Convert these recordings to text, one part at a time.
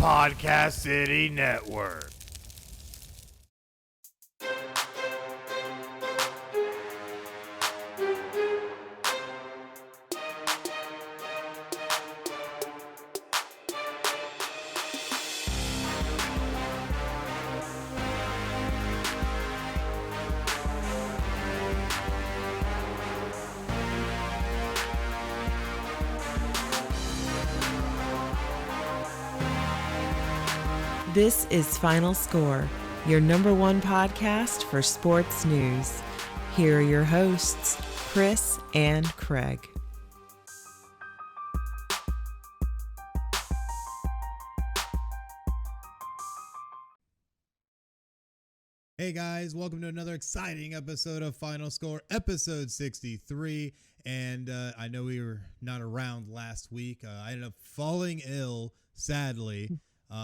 Podcast City Network. This is Final Score, your number one podcast for sports news. Here are your hosts, Chris and Craig. Hey guys, welcome to another exciting episode of Final Score, episode 63. And I know we were not around last week. I ended up falling ill, sadly.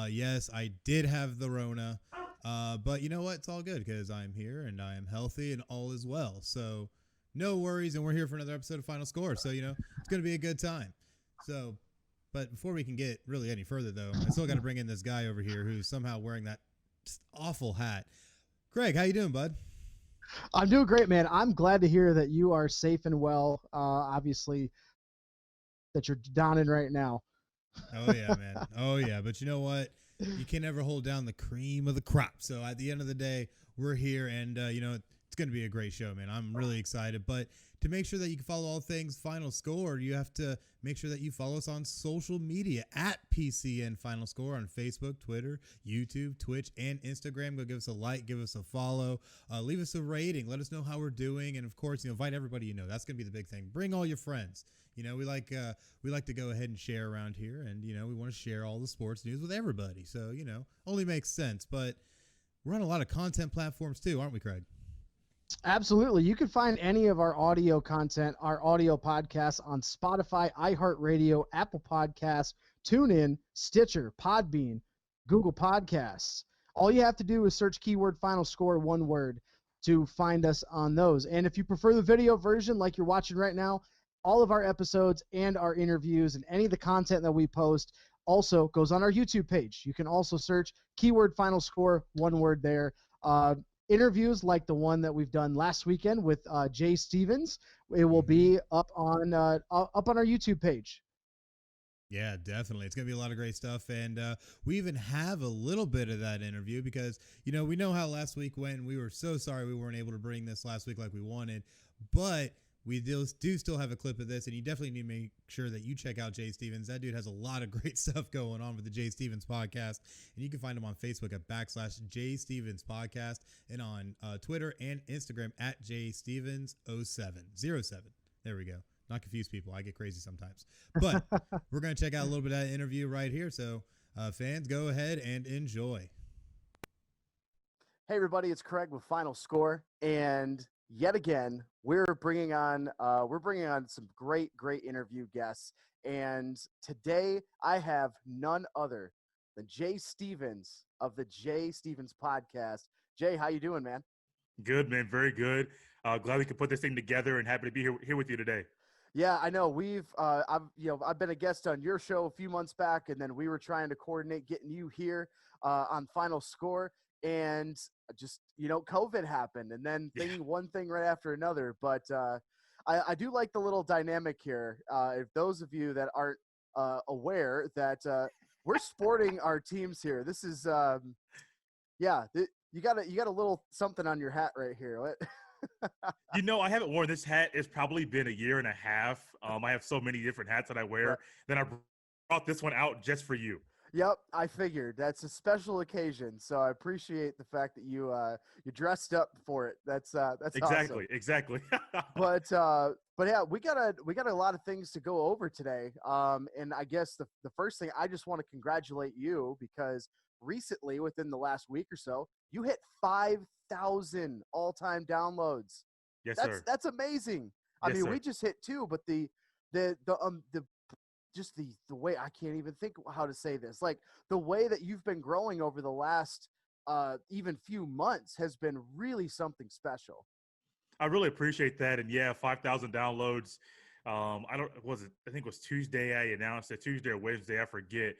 Yes, I did have the Rona, but you know what? It's all good because I'm here and I am healthy and all is well. So no worries, and we're here for another episode of Final Score. So, it's going to be a good time. So, but before we can get really any further, though, I still got to bring in this guy over here who's somehow wearing that awful hat. Craig, how you doing, bud? I'm doing great, man. I'm glad to hear that you are safe and well. Obviously, that you're donning right now. Oh, yeah, man. Oh, yeah. But you know what? You can never hold down the cream of the crop. So at the end of the day, we're here, and, it's going to be a great show, man. I'm really excited. But to make sure that you can follow all things Final Score, you have to make sure that you follow us on social media at PCN Final Score on Facebook, Twitter, YouTube, Twitch, and Instagram. Go give us a like, give us a follow, leave us a rating, let us know how we're doing, and of course, invite everybody you know. That's going to be the big thing. Bring all your friends. We like to go ahead and share around here, and we want to share all the sports news with everybody. So only makes sense. But we're on a lot of content platforms too, aren't we, Craig? Absolutely. You can find any of our audio content, our audio podcasts on Spotify, iHeartRadio, Apple Podcasts, TuneIn, Stitcher, Podbean, Google Podcasts. All you have to do is search keyword Final Score, one word, to find us on those. And if you prefer the video version like you're watching right now, all of our episodes and our interviews and any of the content that we post also goes on our YouTube page. You can also search keyword Final Score, one word there. Interviews like the one that we've done last weekend with Jay Stevens, it will be up on our YouTube page. Yeah, definitely. It's going to be a lot of great stuff. And we even have a little bit of that interview because, we know how last week went. And we were so sorry we weren't able to bring this last week like we wanted. But we do still have a clip of this, and you definitely need to make sure that you check out Jay Stevens. That dude has a lot of great stuff going on with the Jay Stevens podcast, and you can find him on Facebook at /Jay Stevens Podcast and on Twitter and Instagram at JStevens07. There we go. Not confuse people. I get crazy sometimes. But we're going to check out a little bit of that interview right here. So fans, go ahead and enjoy. Hey, everybody. It's Craig with Final Score, and yet again, we're bringing on some great interview guests. And today I have none other than Jay Stevens of the Jay Stevens Podcast. Jay, how you doing, man? Good, man. Very good. Glad we could put this thing together, and happy to be here with you today. Yeah, I know. I've been a guest on your show a few months back, and then we were trying to coordinate getting you here on Final Score. And just, COVID happened, and then one thing right after another. But I do like the little dynamic here. If those of you that aren't aware that we're sporting our teams here, this is, you got a little something on your hat right here. I haven't worn this hat. It's probably been a year and a half. I have so many different hats that I wear. Then I brought this one out just for you. Yep, I figured that's a special occasion, so I appreciate the fact that you dressed up for it. That's exactly, awesome. Exactly. But yeah, we got a lot of things to go over today. And I guess the first thing, I just want to congratulate you because recently, within the last week or so, you hit 5,000 all-time downloads. Yes, sir. That's amazing. Yes, sir. We just hit 2, but the way, I can't even think how to say this. Like the way that you've been growing over the last even few months has been really something special. I really appreciate that. And yeah, 5,000 downloads. I think it was Tuesday I announced it, Tuesday or Wednesday, I forget.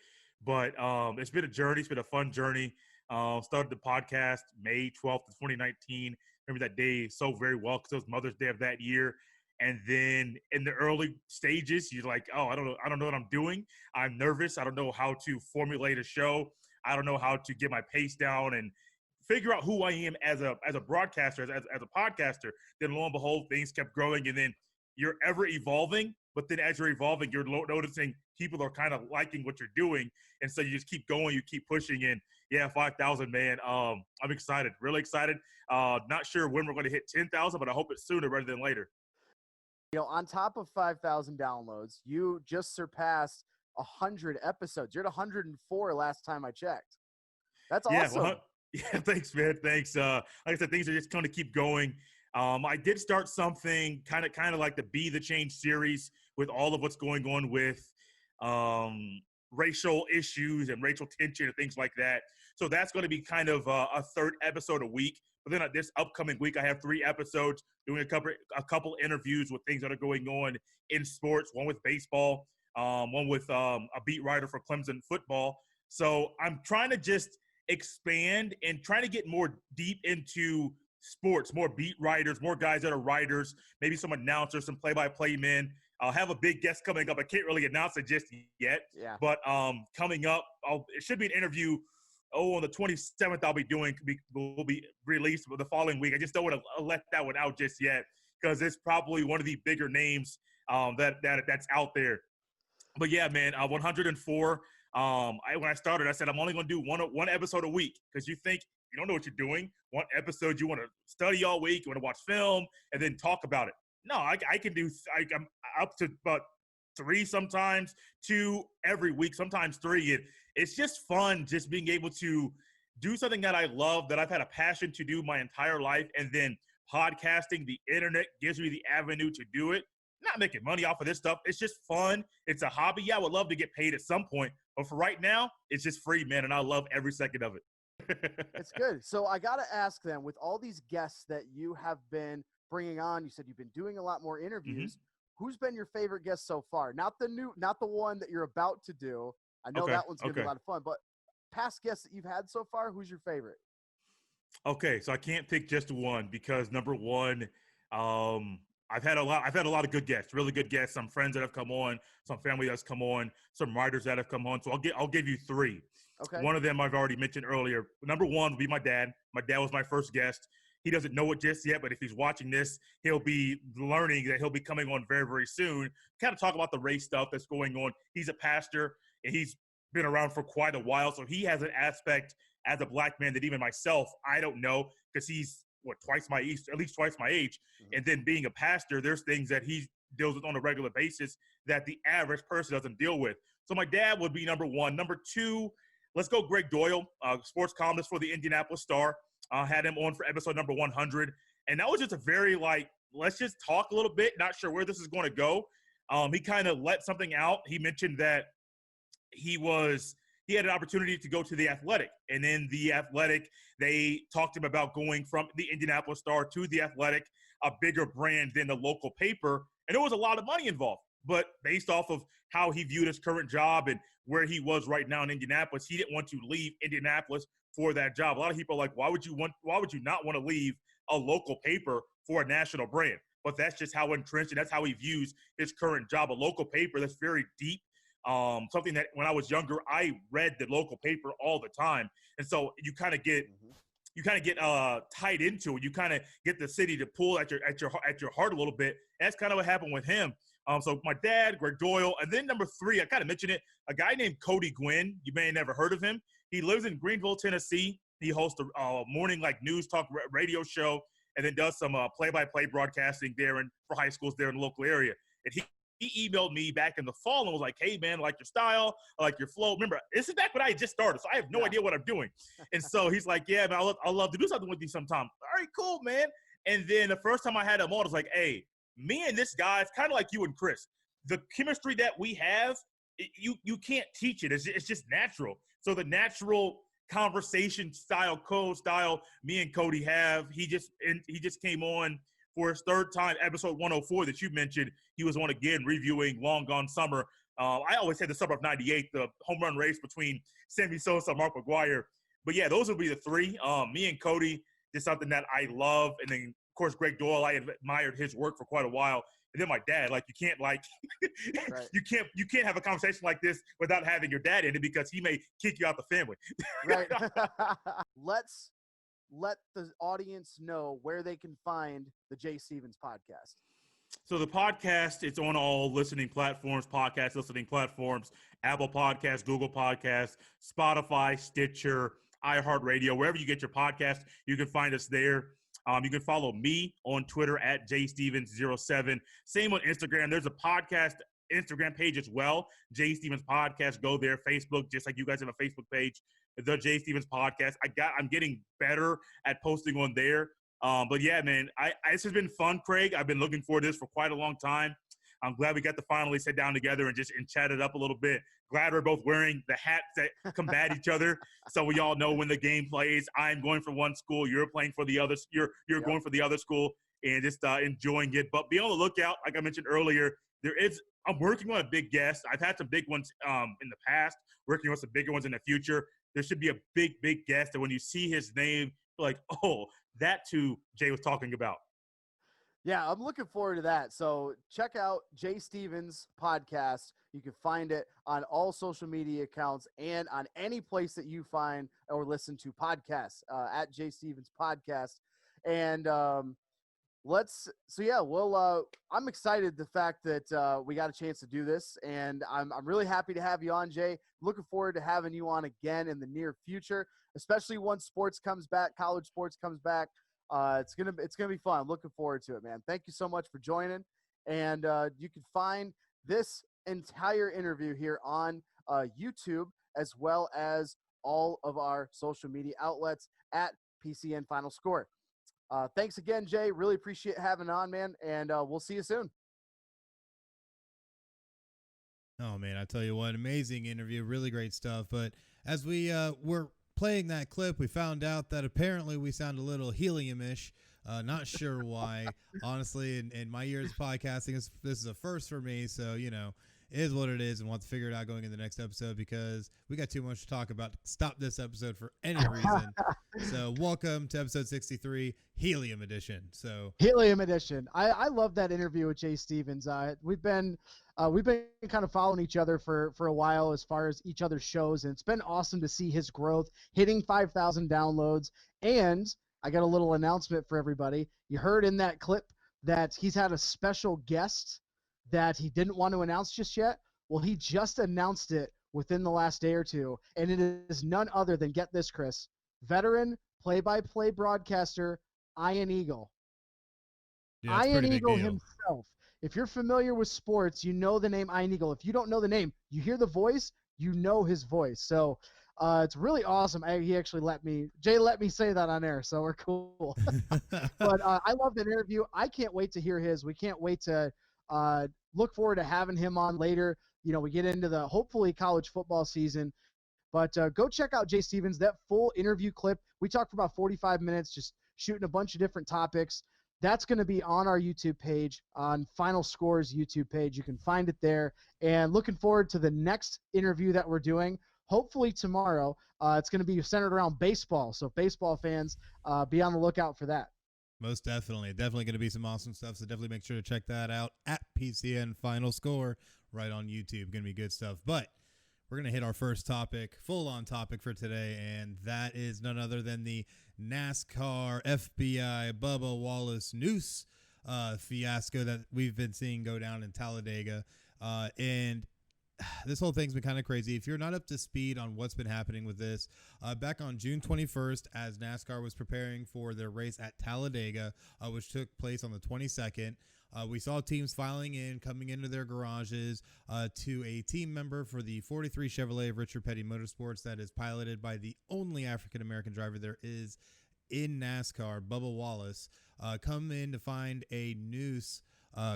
But it's been a journey. It's been a fun journey. Started the podcast May 12th of 2019. Remember that day so very well because it was Mother's Day of that year. And then in the early stages, you're like, oh, I don't know what I'm doing. I'm nervous. I don't know how to formulate a show. I don't know how to get my pace down and figure out who I am as a broadcaster, as a podcaster. Then lo and behold, things kept growing, and then you're ever evolving. But then as you're evolving, you're noticing people are kind of liking what you're doing, and so you just keep going, you keep pushing. And yeah, 5,000, man. I'm excited, really excited. Not sure when we're going to hit 10,000, but I hope it's sooner rather than later. You know, on top of 5,000 downloads, you just surpassed 100 episodes. You're at 104 last time I checked. That's awesome. Well, yeah, thanks, man. Thanks. Like I said, things are just going to keep going. I did start something kind of like the Be the Change series with all of what's going on with racial issues and racial tension and things like that. So that's going to be kind of a third episode a week. But then this upcoming week, I have 3 episodes doing a couple interviews with things that are going on in sports, one with baseball, one with a beat writer for Clemson football. So I'm trying to just expand and trying to get more deep into sports, more beat writers, more guys that are writers, maybe some announcers, some play-by-play men. I'll have a big guest coming up. I can't really announce it just yet. Yeah. But coming up, it should be an interview. On the 27th, will be released the following week. I just don't want to let that one out just yet because it's probably one of the bigger names that's out there. But yeah, man, 104. When I started, I said I'm only going to do one episode a week because you think you don't know what you're doing. One episode, you want to study all week, you want to watch film, and then talk about it. No, I can do. I'm up to about 3 sometimes, 2 every week, sometimes 3. It's just fun just being able to do something that I love, that I've had a passion to do my entire life, and then podcasting, the internet gives me the avenue to do it. Not making money off of this stuff. It's just fun. It's a hobby. Yeah, I would love to get paid at some point, but for right now, it's just free, man, and I love every second of it. It's good. So I got to ask them, with all these guests that you have been bringing on, you said you've been doing a lot more interviews. Mm-hmm. Who's been your favorite guest so far? Not the one that you're about to do. I know that one's going to be a lot of fun, but past guests that you've had so far, who's your favorite? Okay, so I can't pick just one because number one, I've had a lot of good guests, really good guests. Some friends that have come on, some family that's come on, some writers that have come on. So I'll give you 3. Okay. One of them I've already mentioned earlier. Number one would be my dad. My dad was my first guest. He doesn't know it just yet, but if he's watching this, he'll be learning that he'll be coming on very, very soon. Kind of talk about the race stuff that's going on. He's a pastor, and he's been around for quite a while, so he has an aspect as a black man that even myself, I don't know, because he's, at least twice my age. Mm-hmm. And then being a pastor, there's things that he deals with on a regular basis that the average person doesn't deal with. So my dad would be number one. Number 2, let's go Greg Doyle, sports columnist for the Indianapolis Star. Had him on for episode number 100. And that was just a very, let's just talk a little bit. Not sure where this is going to go. He kind of let something out. He mentioned that he had an opportunity to go to the Athletic. And in the Athletic, they talked to him about going from the Indianapolis Star to the Athletic, a bigger brand than the local paper. And there was a lot of money involved. But based off of how he viewed his current job and where he was right now in Indianapolis, he didn't want to leave Indianapolis for that job. A lot of people are like, why would you not want to leave a local paper for a national brand? But that's just how entrenched, and that's how he views his current job. A local paper that's very deep. Something that when I was younger, I read the local paper all the time. And so you kind of get tied into it. You kind of get the city to pull at your heart a little bit. That's kind of what happened with him. So my dad, Greg Doyle, and then number 3, I kind of mentioned it, a guy named Cody Gwynn. You may have never heard of him. He lives in Greenville, Tennessee. He hosts a morning news talk radio show, and then does some play-by-play broadcasting there for high schools there in the local area. And he emailed me back in the fall and was like, hey, man, I like your style, I like your flow. Remember, this is back when I just started, so I have no idea what I'm doing. And so he's like, yeah, man, I'd love to do something with you sometime. All right, cool, man. And then the first time I had him on, I was like, hey, me and this guy, it's kind of like you and Chris. The chemistry that we have, you can't teach it. It's just natural. So the natural conversation style, code style, me and Cody have, he just came on for his 3rd time, episode 104 that you mentioned. He was on again reviewing Long Gone Summer. I always say the summer of '98, the home run race between Sammy Sosa and Mark McGwire. But yeah, those would be the three. Me and Cody did something that I love, and then of course Greg Doyle. I admired his work for quite a while. And then my dad, like you can't right. you can't have a conversation like this without having your dad in it because he may kick you out the family. Right. Let's let the audience know where they can find the Jay Stevens podcast. So the podcast, it's on all listening platforms, podcast listening platforms, Apple Podcasts, Google Podcasts, Spotify, Stitcher, iHeartRadio, wherever you get your podcast, you can find us there. You can follow me on Twitter at jstevens07. Same on Instagram. There's a podcast Instagram page as well, Jay Stevens Podcast. Go there. Facebook, just like you guys have a Facebook page, the Jay Stevens Podcast. I'm getting better at posting on there. But yeah, man, this has been fun, Craig. I've been looking forward to this for quite a long time. I'm glad we got to finally sit down together and chat it up a little bit. Glad we're both wearing the hats that combat each other, so we all know when the game plays. I'm going for one school, you're playing for the other. You're going for the other school, and just enjoying it. But be on the lookout, like I mentioned earlier. I'm working on a big guest. I've had some big ones in the past. Working on some bigger ones in the future. There should be a big guest that when you see his name, like, oh, that too, Jay was talking about. Yeah, I'm looking forward to that. So check out Jay Stevens Podcast. You can find it on all social media accounts and on any place that you find or listen to podcasts at Jay Stevens Podcast. And I'm excited the fact that we got a chance to do this, and I'm really happy to have you on, Jay. Looking forward to having you on again in the near future, especially once sports comes back, college sports comes back. It's gonna be fun. I'm looking forward to it, man. Thank you so much for joining, and you can find this entire interview here on YouTube as well as all of our social media outlets at PCN Final Score. Thanks again, Jay. Really appreciate having on, man, and we'll see you soon. Oh, man, I tell you what, amazing interview, really great stuff. But as we were playing that clip, we found out that apparently we sound a little helium-ish. Not sure why. Honestly, in my years of podcasting, this is a first for me, so, it is what it is, and we'll have to figure it out going in the next episode because we got too much to talk about to stop this episode for any reason. So welcome to episode 63, Helium Edition. Helium Edition. I love that interview with Jay Stevens. We've been kind of following each other for a while as far as each other's shows, and it's been awesome to see his growth, hitting 5,000 downloads. And I got a little announcement for everybody. You heard in that clip that he's had a special guest that he didn't want to announce just yet. Well, he just announced it within the last day or two, and it is none other than, get this, Chris, veteran play-by-play broadcaster Ian Eagle. Yeah, Ian Eagle himself. If you're familiar with sports, you know the name Ian Eagle. If you don't know the name, you hear the voice, you know his voice. So it's really awesome. He actually Jay let me say that on air, so we're cool. But I love that interview. I can't wait to hear his. We can't wait to look forward to having him on later. We get into the hopefully college football season. But go check out Jay Stevens, that full interview clip. We talked for about 45 minutes, just shooting a bunch of different topics. That's going to be on our YouTube page, on Final Score's YouTube page. You can find it there. And looking forward to the next interview that we're doing, hopefully tomorrow. It's going to be centered around baseball. So baseball fans, be on the lookout for that. Most definitely. Definitely going to be some awesome stuff, so definitely make sure to check that out at PCN Final Score right on YouTube. Going to be good stuff. But we're going to hit our first topic, full-on topic for today, and that is none other than the NASCAR FBI Bubba Wallace noose fiasco that we've been seeing go down in Talladega. And this whole thing's been kind of crazy. If you're not up to speed on what's been happening with this, back on June 21st, as NASCAR was preparing for their race at Talladega, which took place on the 22nd, we saw teams filing in, coming into their garages to a team member for the 43 Chevrolet of Richard Petty Motorsports that is piloted by the only African-American driver there is in NASCAR, Bubba Wallace, come in to find a noose,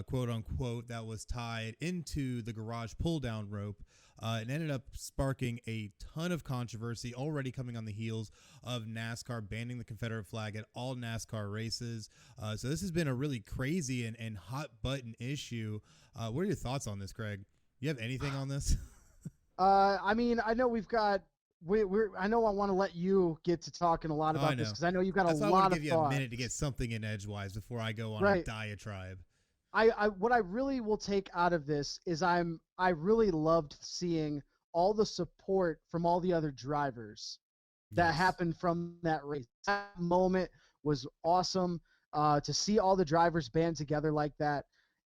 quote unquote, that was tied into the garage pull down rope, and ended up sparking a ton of controversy, already coming on the heels of NASCAR banning the Confederate flag at all NASCAR races. So this has been a really crazy and hot button issue. What are your thoughts on this, Craig? You have anything on this? I mean, I know we've got. I know I want to let you get to talking a lot about this because I know you've got That's a why I lot want to of give you thoughts. a minute to get something in edgewise before I go on a diatribe. What I really will take out of this is I really loved seeing all the support from all the other drivers that happened from that race. That moment was awesome to see all the drivers band together like that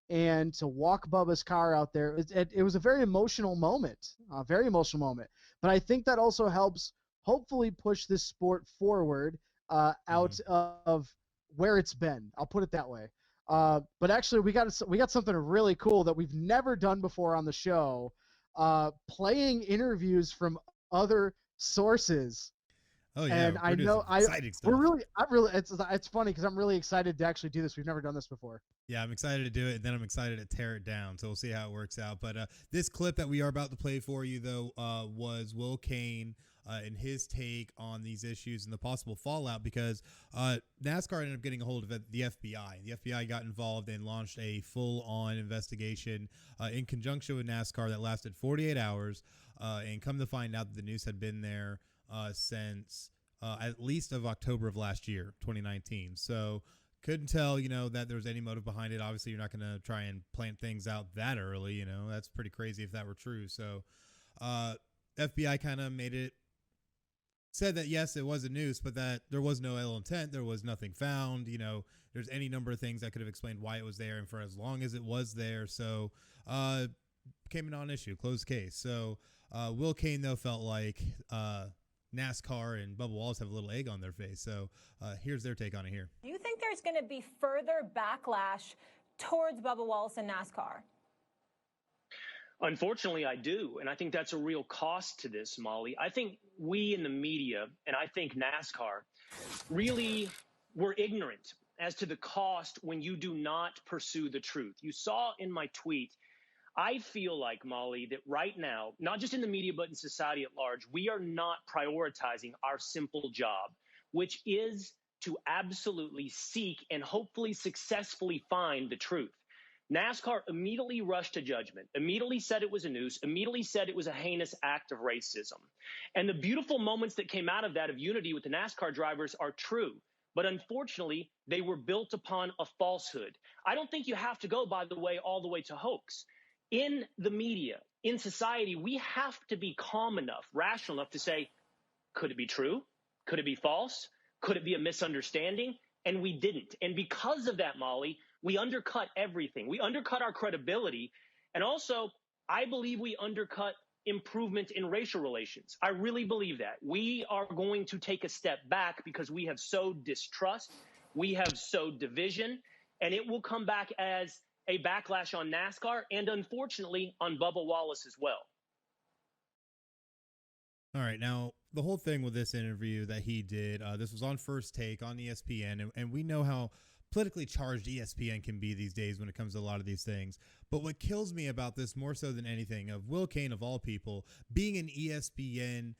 and to walk Bubba's car out there. It was a very emotional moment, But I think that also helps hopefully push this sport forward out of where it's been. I'll put it that way. But actually, we got something really cool that we've never done before on the show. Playing interviews from other sources. Oh yeah, and I know exciting stuff. It's funny because I'm really excited to actually do this. We've never done this before. Yeah, I'm excited to do it, and then I'm excited to tear it down. So we'll see how it works out. But this clip that we are about to play for you, though, was Will Kane and his take on these issues and the possible fallout because NASCAR ended up getting a hold of the FBI. The FBI got involved and launched a full-on investigation in conjunction with NASCAR that lasted 48 hours. And come to find out that the news had been there since at least of October of last year, 2019. So couldn't tell, that there was any motive behind it. Obviously, you're not going to try and plant things out that early. That's pretty crazy if that were true. So FBI kind of said that, yes, it was a noose, but that there was no ill intent. There was nothing found. There's any number of things that could have explained why it was there and for as long as it was there. So became a non-issue, closed case. So Will Kane, though, felt like NASCAR and Bubba Wallace have a little egg on their face. So here's their take on it here. Do you think there's going to be further backlash towards Bubba Wallace and NASCAR? Unfortunately, I do. And I think that's a real cost to this, Molly. I think we in the media, and I think NASCAR, really were ignorant as to the cost when you do not pursue the truth. You saw in my tweet, I feel like, Molly, that right now, not just in the media, but in society at large, we are not prioritizing our simple job, which is to absolutely seek and hopefully successfully find the truth. NASCAR immediately rushed to judgment, immediately said it was a noose, immediately said it was a heinous act of racism. And the beautiful moments that came out of that, of unity with the NASCAR drivers, are true. But unfortunately, they were built upon a falsehood. I don't think you have to go, by the way, all the way to hoax. In the media, in society, we have to be calm enough, rational enough to say, could it be true? Could it be false? Could it be a misunderstanding? And we didn't. And because of that, Molly, we undercut everything. We undercut our credibility. And also, I believe we undercut improvement in racial relations. I really believe that. We are going to take a step back because we have sowed distrust. We have sowed division. And it will come back as a backlash on NASCAR and, unfortunately, on Bubba Wallace as well. All right. Now, the whole thing with this interview that he did, this was on First Take on ESPN, and we know how politically charged ESPN can be these days when it comes to a lot of these things. But what kills me about this more so than anything, of Will Kane, of all people, being an ESPN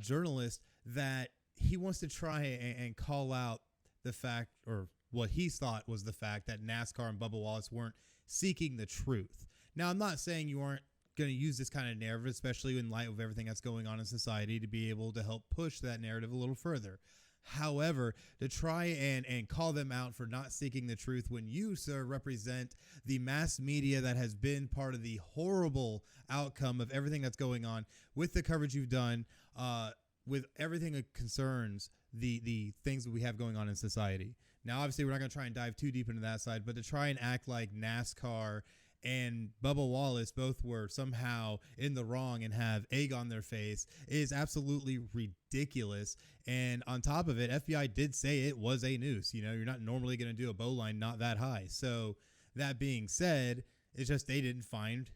journalist, that he wants to try and call out the fact, or what he thought was the fact, that NASCAR and Bubba Wallace weren't seeking the truth. Now, I'm not saying you aren't going to use this kind of narrative, especially in light of everything that's going on in society, to be able to help push that narrative a little further. However, to try and call them out for not seeking the truth when you, sir, represent the mass media that has been part of the horrible outcome of everything that's going on with the coverage you've done, with everything that concerns the things that we have going on in society. Now, obviously, we're not going to try and dive too deep into that side, but to try and act like NASCAR and Bubba Wallace both were somehow in the wrong and have egg on their face is absolutely ridiculous. And on top of it, FBI did say it was a noose. You're not normally going to do a bowline not that high. So that being said, it's just they didn't find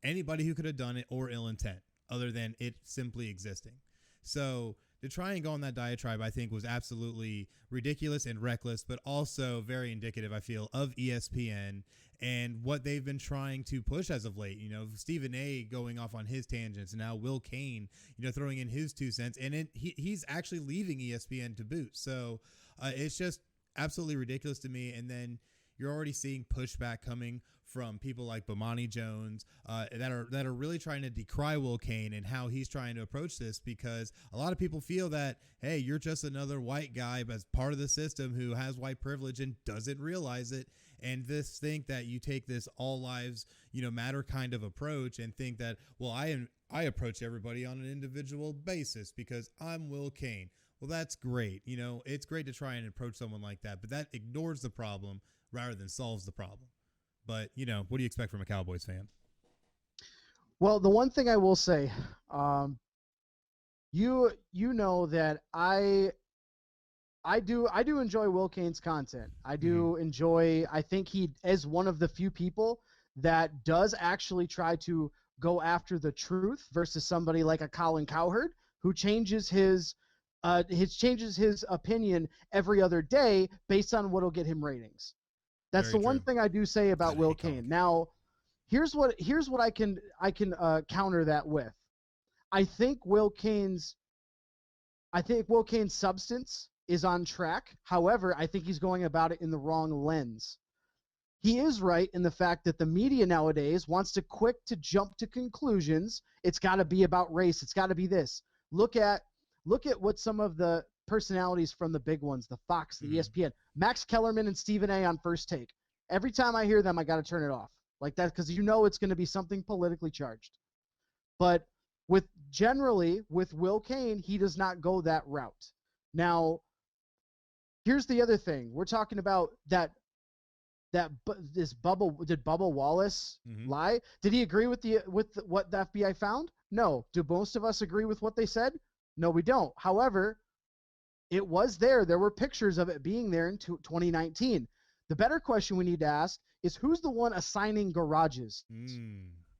anybody who could have done it or ill intent other than it simply existing. So to try and go on that diatribe, I think, was absolutely ridiculous and reckless, but also very indicative, I feel, of ESPN and what they've been trying to push as of late. Stephen A. going off on his tangents, and now Will Kane, throwing in his 2 cents, and he's actually leaving ESPN to boot. So it's just absolutely ridiculous to me. And then you're already seeing pushback coming from people like Bomani Jones that are really trying to decry Will Kane and how he's trying to approach this, because a lot of people feel that, hey, you're just another white guy as part of the system who has white privilege and doesn't realize it, and think that you take this all lives matter kind of approach and think that, well, I approach everybody on an individual basis because I'm Will Kane. Well, that's great. It's great to try and approach someone like that, but that ignores the problem rather than solves the problem. But, what do you expect from a Cowboys fan? Well, the one thing I will say, you know that I do enjoy Will Kane's content. I do enjoy, I think he is one of the few people that does actually try to go after the truth versus somebody like a Colin Cowherd who changes his opinion every other day based on what'll get him ratings. That's Very the one true. thing I do say about Will Kane. Now, here's what I can counter that with. I think Will Kane's substance is on track. However, I think he's going about it in the wrong lens. He is right in the fact that the media nowadays wants to jump to conclusions. It's got to be about race. It's got to be this. Look at what some of the personalities from the big ones, the Fox, the ESPN, Max Kellerman and Stephen A. on First Take. Every time I hear them, I got to turn it off like that because it's going to be something politically charged. But with Will Kane, he does not go that route. Now, here's the other thing. We're talking about did Bubba Wallace lie? Did he agree with what the FBI found? No. Do most of us agree with what they said? No, we don't. However, it was there. There were pictures of it being there in 2019. The better question we need to ask is who's the one assigning garages?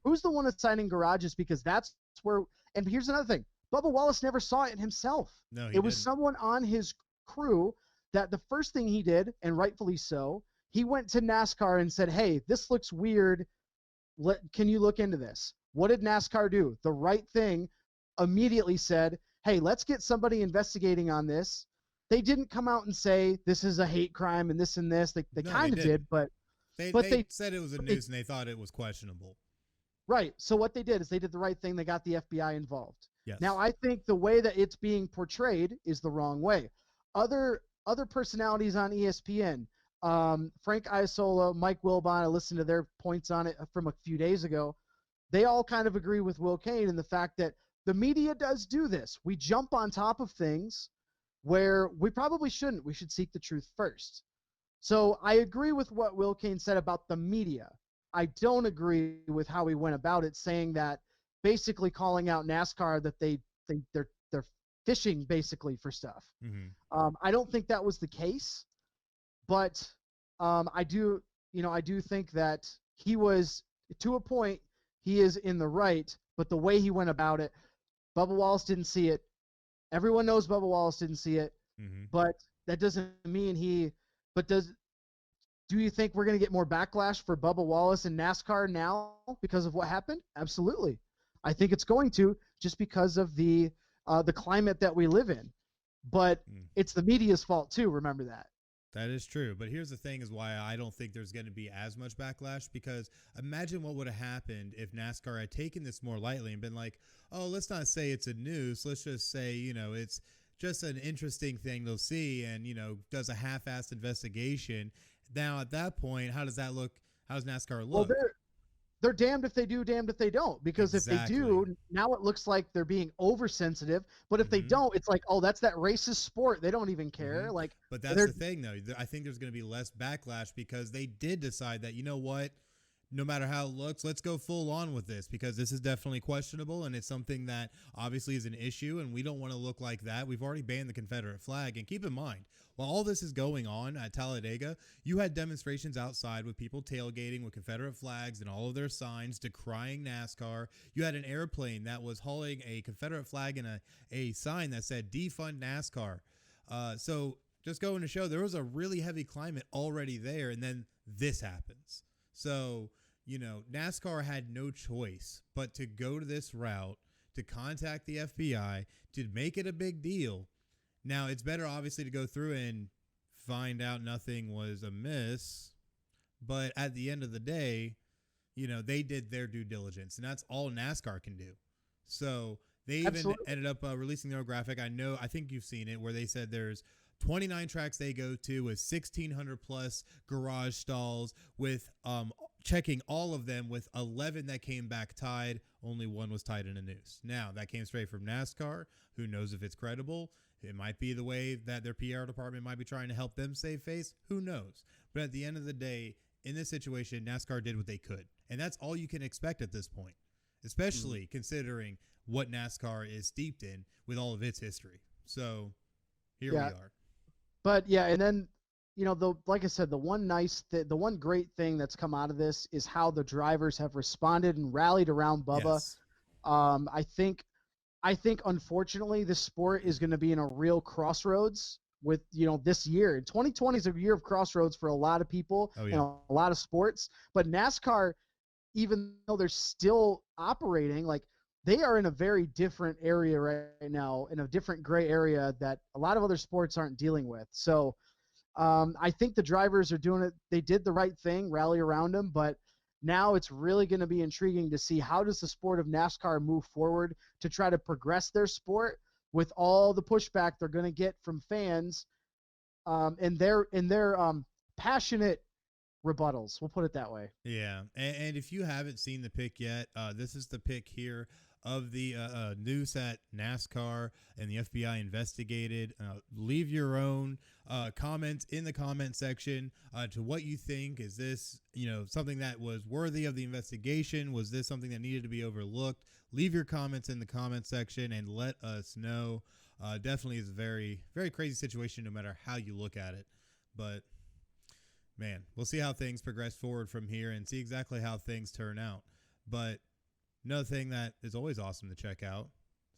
Who's the one assigning garages? Because that's where – and here's another thing. Bubba Wallace never saw it himself. No, it was someone on his crew that the first thing he did, and rightfully so, he went to NASCAR and said, hey, this looks weird. Can you look into this? What did NASCAR do? The right thing, immediately said, hey, let's get somebody investigating on this. They didn't come out and say this is a hate crime and this and this. They kind of did, but they said it was a noose and they thought it was questionable. Right. So what they did is they did the right thing. They got the FBI involved. Yes. Now, I think the way that it's being portrayed is the wrong way. Other personalities on ESPN, Frank Isola, Mike Wilbon, I listened to their points on it from a few days ago. They all kind of agree with Will Kane in the fact that the media does do this. We jump on top of things where we probably shouldn't. We should seek the truth first. So I agree with what Will Kane said about the media. I don't agree with how he went about it, saying that basically calling out NASCAR that they're fishing basically for stuff. I don't think that was the case, but I do think that he was, to a point, he is in the right, but the way he went about it, Bubba Wallace didn't see it. Everyone knows Bubba Wallace didn't see it, but that doesn't mean do you think we're going to get more backlash for Bubba Wallace and NASCAR now because of what happened? Absolutely. I think it's going to, just because of the climate that we live in. But it's the media's fault too, remember that. That is true. But here's the thing is why I don't think there's going to be as much backlash, because imagine what would have happened if NASCAR had taken this more lightly and been like, oh, let's not say it's a noose. Let's just say, it's just an interesting thing they'll see and, does a half-assed investigation. Now, at that point, how does that look? How does NASCAR look? Well, they're damned if they do, damned if they don't. Because if they do, now it looks like they're being oversensitive. But if they don't, it's like, oh, that's that racist sport. They don't even care. But that's the thing, though. I think there's going to be less backlash because they did decide that, you know what? No matter how it looks, let's go full on with this, because this is definitely questionable and it's something that obviously is an issue and we don't want to look like that. We've already banned the Confederate flag. And keep in mind, while all this is going on at Talladega, you had demonstrations outside with people tailgating with Confederate flags and all of their signs decrying NASCAR. You had an airplane that was hauling a Confederate flag and a sign that said defund NASCAR. So just going to show there was a really heavy climate already there, and then this happens. So, NASCAR had no choice but to go to this route, to contact the FBI, to make it a big deal. Now, it's better, obviously, to go through and find out nothing was amiss. But at the end of the day, they did their due diligence, and that's all NASCAR can do. So they even Absolutely. ended up releasing their graphic. I think you've seen it, where they said there's 29 tracks they go to with 1,600 plus garage stalls, with checking all of them, with 11 that came back tied. Only one was tied in a noose. Now, that came straight from NASCAR. Who knows if it's credible? It might be the way that their PR department might be trying to help them save face. Who knows? But at the end of the day, in this situation, NASCAR did what they could. And that's all you can expect at this point, especially considering what NASCAR is steeped in with all of its history. So here we are. But yeah, and then, like I said, the one great thing that's come out of this is how the drivers have responded and rallied around Bubba. Yes. I think unfortunately this sport is going to be in a real crossroads with, this year. 2020 is a year of crossroads for a lot of people and a lot of sports. But NASCAR, even though they're still operating, like, they are in a very different area right now, in a different gray area that a lot of other sports aren't dealing with. So I think the drivers are doing it. They did the right thing, rally around them, but now it's really going to be intriguing to see how does the sport of NASCAR move forward to try to progress their sport with all the pushback they're going to get from fans and their passionate rebuttals. We'll put it that way. Yeah. And if you haven't seen the pick yet, this is the pick here of the news that NASCAR and the FBI investigated. Leave your own comments in the comment section to what you think. Is this, something that was worthy of the investigation? Was this something that needed to be overlooked? Leave your comments in the comment section and let us know. Definitely is a very, very crazy situation no matter how you look at it. But, man, we'll see how things progress forward from here and see exactly how things turn out. But another thing that is always awesome to check out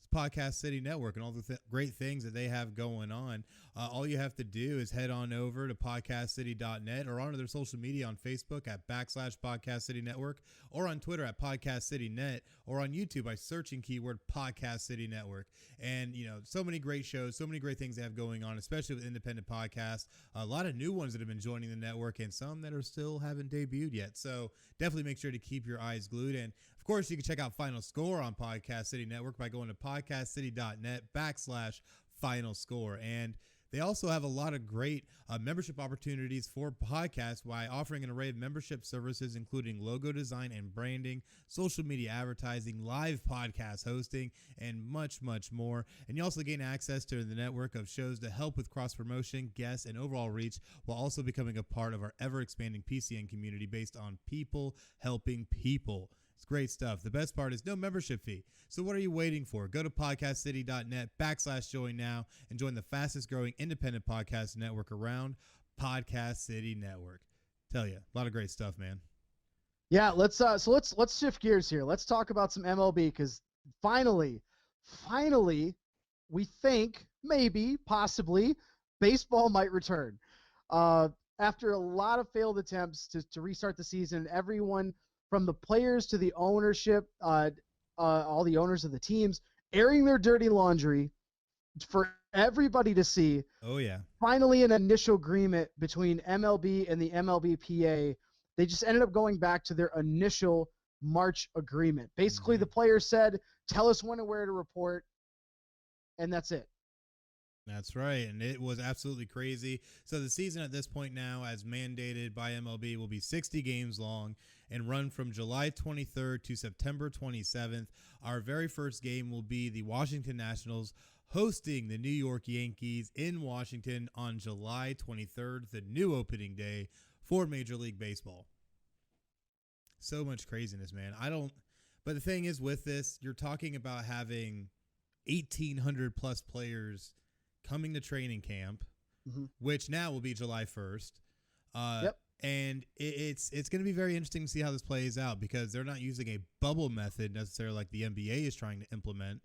is Podcast City Network and all the great things that they have going on. All you have to do is head on over to podcastcity.net or onto their social media on Facebook at /Podcast City Network, or on Twitter at Podcast City Net, or on YouTube by searching keyword Podcast City Network. And, so many great shows, so many great things they have going on, especially with independent podcasts. A lot of new ones that have been joining the network and some that are still haven't debuted yet. So definitely make sure to keep your eyes glued. And of course, you can check out Final Score on Podcast City Network by going to podcastcity.net /FinalScore. And they also have a lot of great membership opportunities for podcasts by offering an array of membership services, including logo design and branding, social media advertising, live podcast hosting, and much, much more. And you also gain access to the network of shows to help with cross-promotion, guests, and overall reach, while also becoming a part of our ever-expanding PCN community based on people helping people. It's great stuff. The best part is no membership fee. So what are you waiting for? Go to podcastcity.net /join now and join the fastest growing independent podcast network around, Podcast City Network. Tell you, a lot of great stuff, man. Yeah, let's shift gears here. Let's talk about some MLB, because finally, we think maybe, possibly, baseball might return. After a lot of failed attempts to restart the season, everyone from the players to the ownership, all the owners of the teams, airing their dirty laundry for everybody to see. Oh, yeah. Finally, an initial agreement between MLB and the MLBPA. They just ended up going back to their initial March agreement. Basically, the players said, tell us when and where to report, and that's it. That's right, and it was absolutely crazy. So the season at this point now, as mandated by MLB, will be 60 games long and run from July 23rd to September 27th. Our very first game will be the Washington Nationals hosting the New York Yankees in Washington on July 23rd, the new opening day for Major League Baseball. So much craziness, man. But the thing is, with this, you're talking about having 1,800 plus players coming to training camp, which now will be July 1st. And it's going to be very interesting to see how this plays out, because they're not using a bubble method necessarily like the NBA is trying to implement.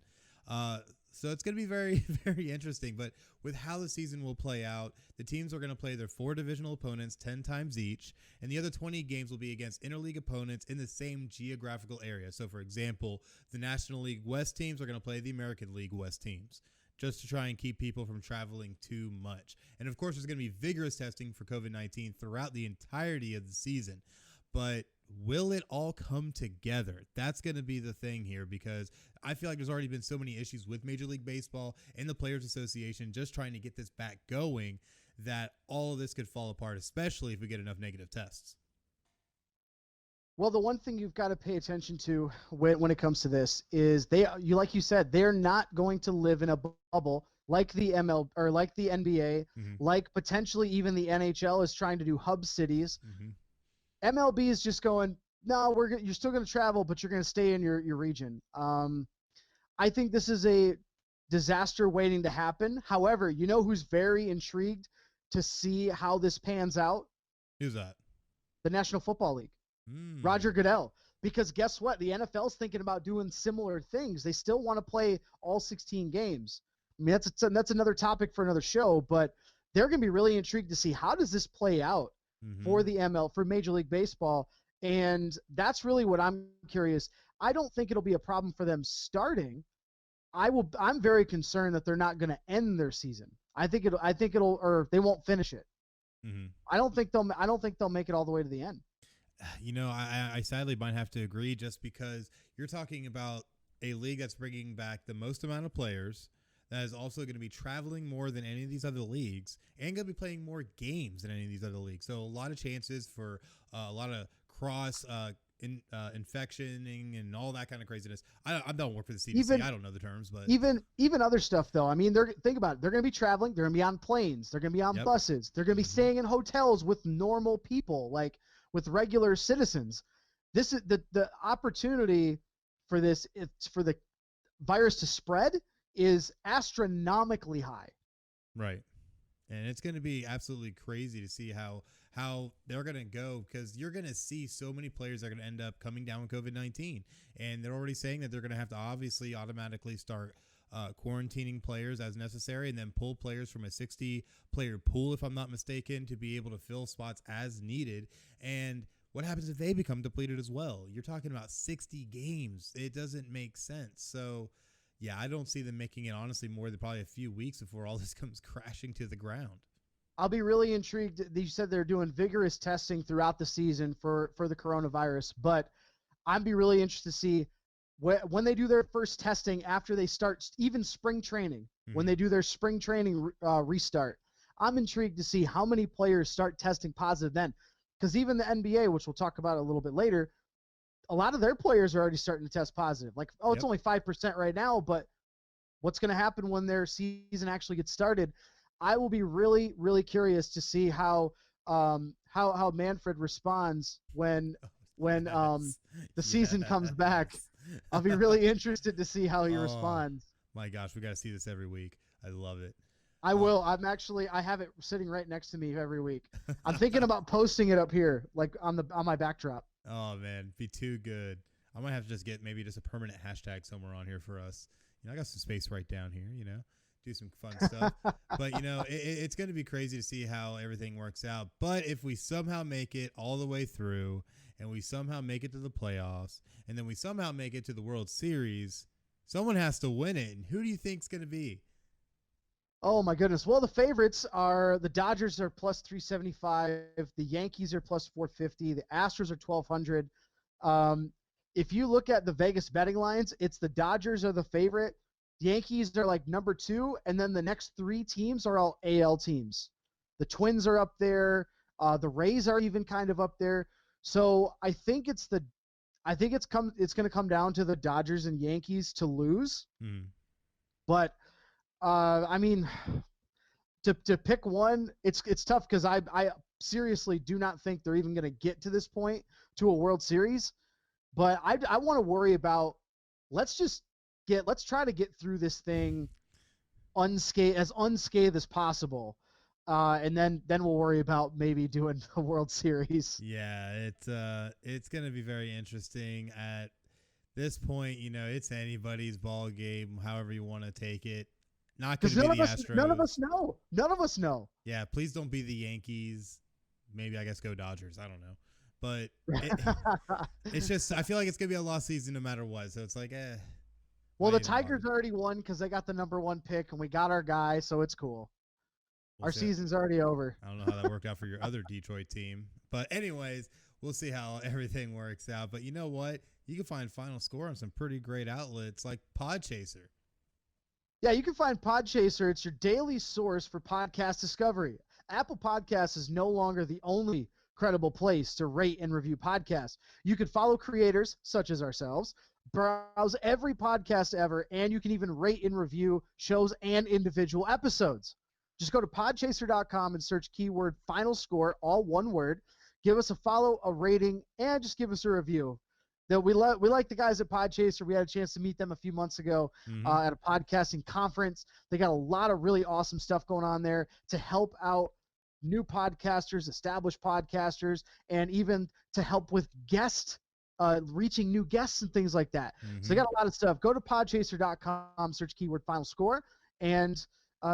So it's going to be very, very interesting. But with how the season will play out, the teams are going to play their 4 divisional opponents 10 times each, and the other 20 games will be against interleague opponents in the same geographical area. So, for example, the National League West teams are going to play the American League West teams, just to try and keep people from traveling too much. And, of course, there's going to be vigorous testing for COVID-19 throughout the entirety of the season. But will it all come together? That's going to be the thing here, because I feel like there's already been so many issues with Major League Baseball and the Players Association just trying to get this back going that all of this could fall apart, especially if we get enough negative tests. Well, the one thing you've got to pay attention to when it comes to this is like you said, they're not going to live in a bubble like the ML or like the NBA, like potentially even the NHL is trying to do hub cities. MLB is just going, no, you're still going to travel, but you're going to stay in your region. I think this is a disaster waiting to happen. However, you know who's very intrigued to see how this pans out? Who's that? The National Football League. Roger Goodell. Because guess what? The NFL's thinking about doing similar things. They still want to play all 16 games. I mean, that's another topic for another show, but they're going to be really intrigued to see how does this play out for the for Major League Baseball. And that's really what I'm curious. I don't think it'll be a problem for them starting. I'm very concerned that they're not going to end their season. I think it'll, or they won't finish it. I don't think they'll make it all the way to the end. You know, I sadly might have to agree, just because you're talking about a league that's bringing back the most amount of players, that is also going to be traveling more than any of these other leagues, and going to be playing more games than any of these other leagues. So a lot of chances for a lot of cross infectioning and all that kind of craziness. I don't work for the CDC. I don't know the terms, but even other stuff though. I mean, think about it. They're going to be traveling. They're going to be on planes. They're going to be on buses. They're going to be staying in hotels with normal people, like with regular citizens. This is the opportunity for this. It's for the virus to spread is astronomically high. Right. And it's going to be absolutely crazy to see how they're going to go, because you're going to see so many players that are going to end up coming down with COVID-19. And they're already saying that they're going to have to obviously automatically start quarantining players as necessary, and then pull players from a 60-player pool, if I'm not mistaken, to be able to fill spots as needed. And what happens if they become depleted as well? You're talking about 60 games. It doesn't make sense. So, yeah, I don't see them making it, honestly, more than probably a few weeks before all this comes crashing to the ground. I'll be really intrigued. You said they're doing vigorous testing throughout the season for the coronavirus, but I'd be really interested to see when they do their first testing after they start even spring training, when they do their spring training restart. I'm intrigued to see how many players start testing positive then, because even the NBA, which we'll talk about a little bit later, a lot of their players are already starting to test positive. Like, it's only 5% right now, but what's going to happen when their season actually gets started? I will be really, really curious to see how Manfred responds when the season comes back. I'll be really interested to see how he responds. My gosh, we got to see this every week. I love it. I will. I have it sitting right next to me every week. I'm thinking about posting it up here, like on my backdrop. Oh man, be too good. I might have to just get maybe just a permanent hashtag somewhere on here for us. You know, I got some space right down here, you know, do some fun stuff. But, you know, it's going to be crazy to see how everything works out. But if we somehow make it all the way through, and we somehow make it to the playoffs, and then we somehow make it to the World Series, someone has to win it. And who do you think is going to be? Oh, my goodness. Well, the favorites are the Dodgers are plus 375. The Yankees are plus 450. The Astros are 1,200. If you look at the Vegas betting lines, it's the Dodgers are the favorite. The Yankees are like number 2, and then the next 3 teams are all AL teams. The Twins are up there. The Rays are even kind of up there. So I think it's going to come down to the Dodgers and Yankees to lose. But I mean, to pick one, it's tough, because I seriously do not think they're even going to get to this point, to a World Series. But I want to worry about, let's try to get through this thing unscathed as possible. And then we'll worry about maybe doing a World Series. Yeah, it's going to be very interesting at this point. You know, it's anybody's ball game, however you want to take it. Not going to be the Astros. None of us know. None of us know. Yeah, please don't be the Yankees. Maybe, I guess, go Dodgers. I don't know. But it's just, I feel like it's going to be a lost season no matter what. So it's like, Well, the Tigers already won because they got the number 1 pick, and we got our guy, so it's cool. Our season's already over. I don't know how that worked out for your other Detroit team. But anyways, we'll see how everything works out. But you know what? You can find Final Score on some pretty great outlets like Podchaser. Yeah, you can find Podchaser. It's your daily source for podcast discovery. Apple Podcasts is no longer the only credible place to rate and review podcasts. You can follow creators such as ourselves, browse every podcast ever, and you can even rate and review shows and individual episodes. Just go to podchaser.com and search keyword Final Score, all one word. Give us a follow, a rating, and just give us a review. We like the guys at Podchaser. We had a chance to meet them a few months ago at a podcasting conference. They got a lot of really awesome stuff going on there to help out new podcasters, established podcasters, and even to help with reaching new guests and things like that. So they got a lot of stuff. Go to podchaser.com, search keyword Final Score, and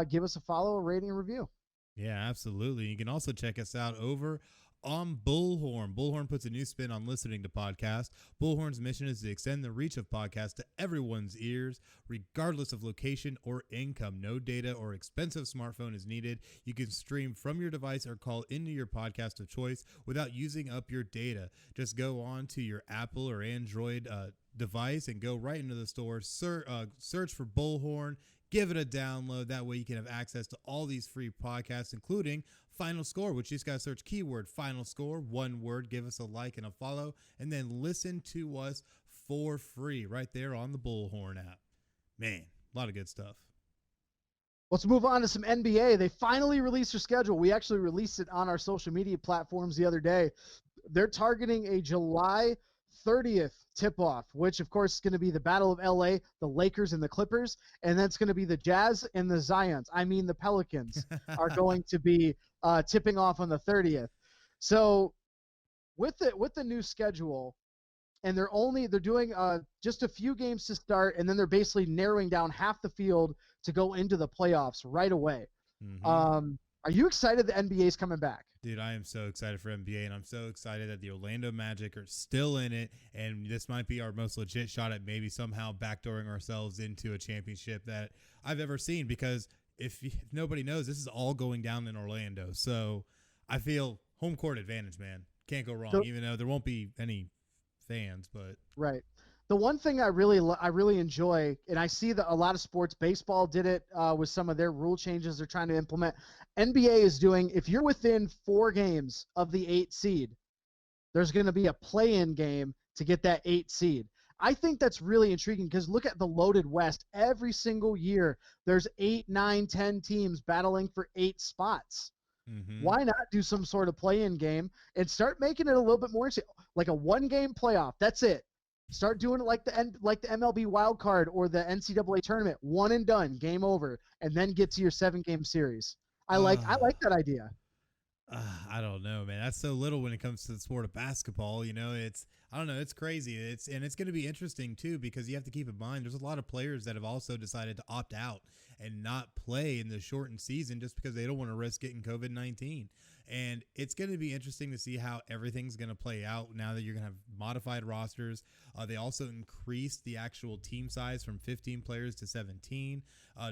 give us a follow, a rating, and review. Yeah, absolutely. You can also check us out over on Bullhorn. Bullhorn puts a new spin on listening to podcasts. Bullhorn's mission is to extend the reach of podcasts to everyone's ears, regardless of location or income. No data or expensive smartphone is needed. You can stream from your device or call into your podcast of choice without using up your data. Just go on to your Apple or Android device and go right into the store. Search for Bullhorn. Give it a download. That way you can have access to all these free podcasts, including Final Score, which you just got to search keyword Final Score, one word, give us a like and a follow, and then listen to us for free right there on the Bullhorn app. Man, a lot of good stuff. Let's move on to some NBA. They finally released their schedule. We actually released it on our social media platforms the other day. They're targeting a July 30th tip-off, which, of course, is going to be the Battle of L.A., the Lakers and the Clippers, and then it's going to be the Jazz and the the Pelicans are going to be tipping off on the 30th. So with the new schedule, and they're doing just a few games to start, and then they're basically narrowing down half the field to go into the playoffs right away. Are you excited the NBA is coming back? Dude, I am so excited for NBA, and I'm so excited that the Orlando Magic are still in it, and this might be our most legit shot at maybe somehow backdooring ourselves into a championship that I've ever seen, because if nobody knows, this is all going down in Orlando. So I feel home court advantage, man. Can't go wrong, even though there won't be any fans. But right. The one thing I really enjoy, and I see that a lot of sports, baseball did it with some of their rule changes they're trying to implement. NBA is doing, if you're within 4 games of the 8 seed, there's going to be a play-in game to get that 8 seed. I think that's really intriguing because look at the loaded West. Every single year, there's 8, 9, 10 teams battling for 8 spots. Why not do some sort of play-in game and start making it a little bit more interesting, like a 1-game playoff? That's it. Start doing it like the MLB wild card or the NCAA tournament, 1 and done, game over, and then get to your 7-game series. I like that idea. I don't know, man. That's so little when it comes to the sport of basketball. You know, I don't know. It's crazy. It's going to be interesting too, because you have to keep in mind there's a lot of players that have also decided to opt out and not play in the shortened season just because they don't want to risk getting COVID-19. And it's going to be interesting to see how everything's going to play out now that you're going to have modified rosters. They also increased the actual team size from 15 players to 17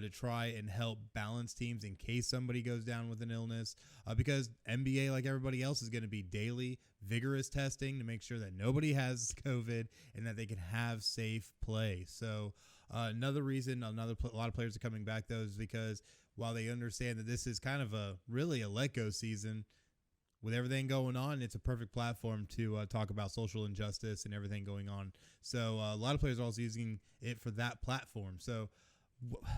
to try and help balance teams in case somebody goes down with an illness. Because NBA, like everybody else, is going to be daily vigorous testing to make sure that nobody has COVID and that they can have safe play. So another reason a lot of players are coming back, though, is because while they understand that this is kind of really a let-go season, with everything going on, it's a perfect platform to talk about social injustice and everything going on. So a lot of players are also using it for that platform. So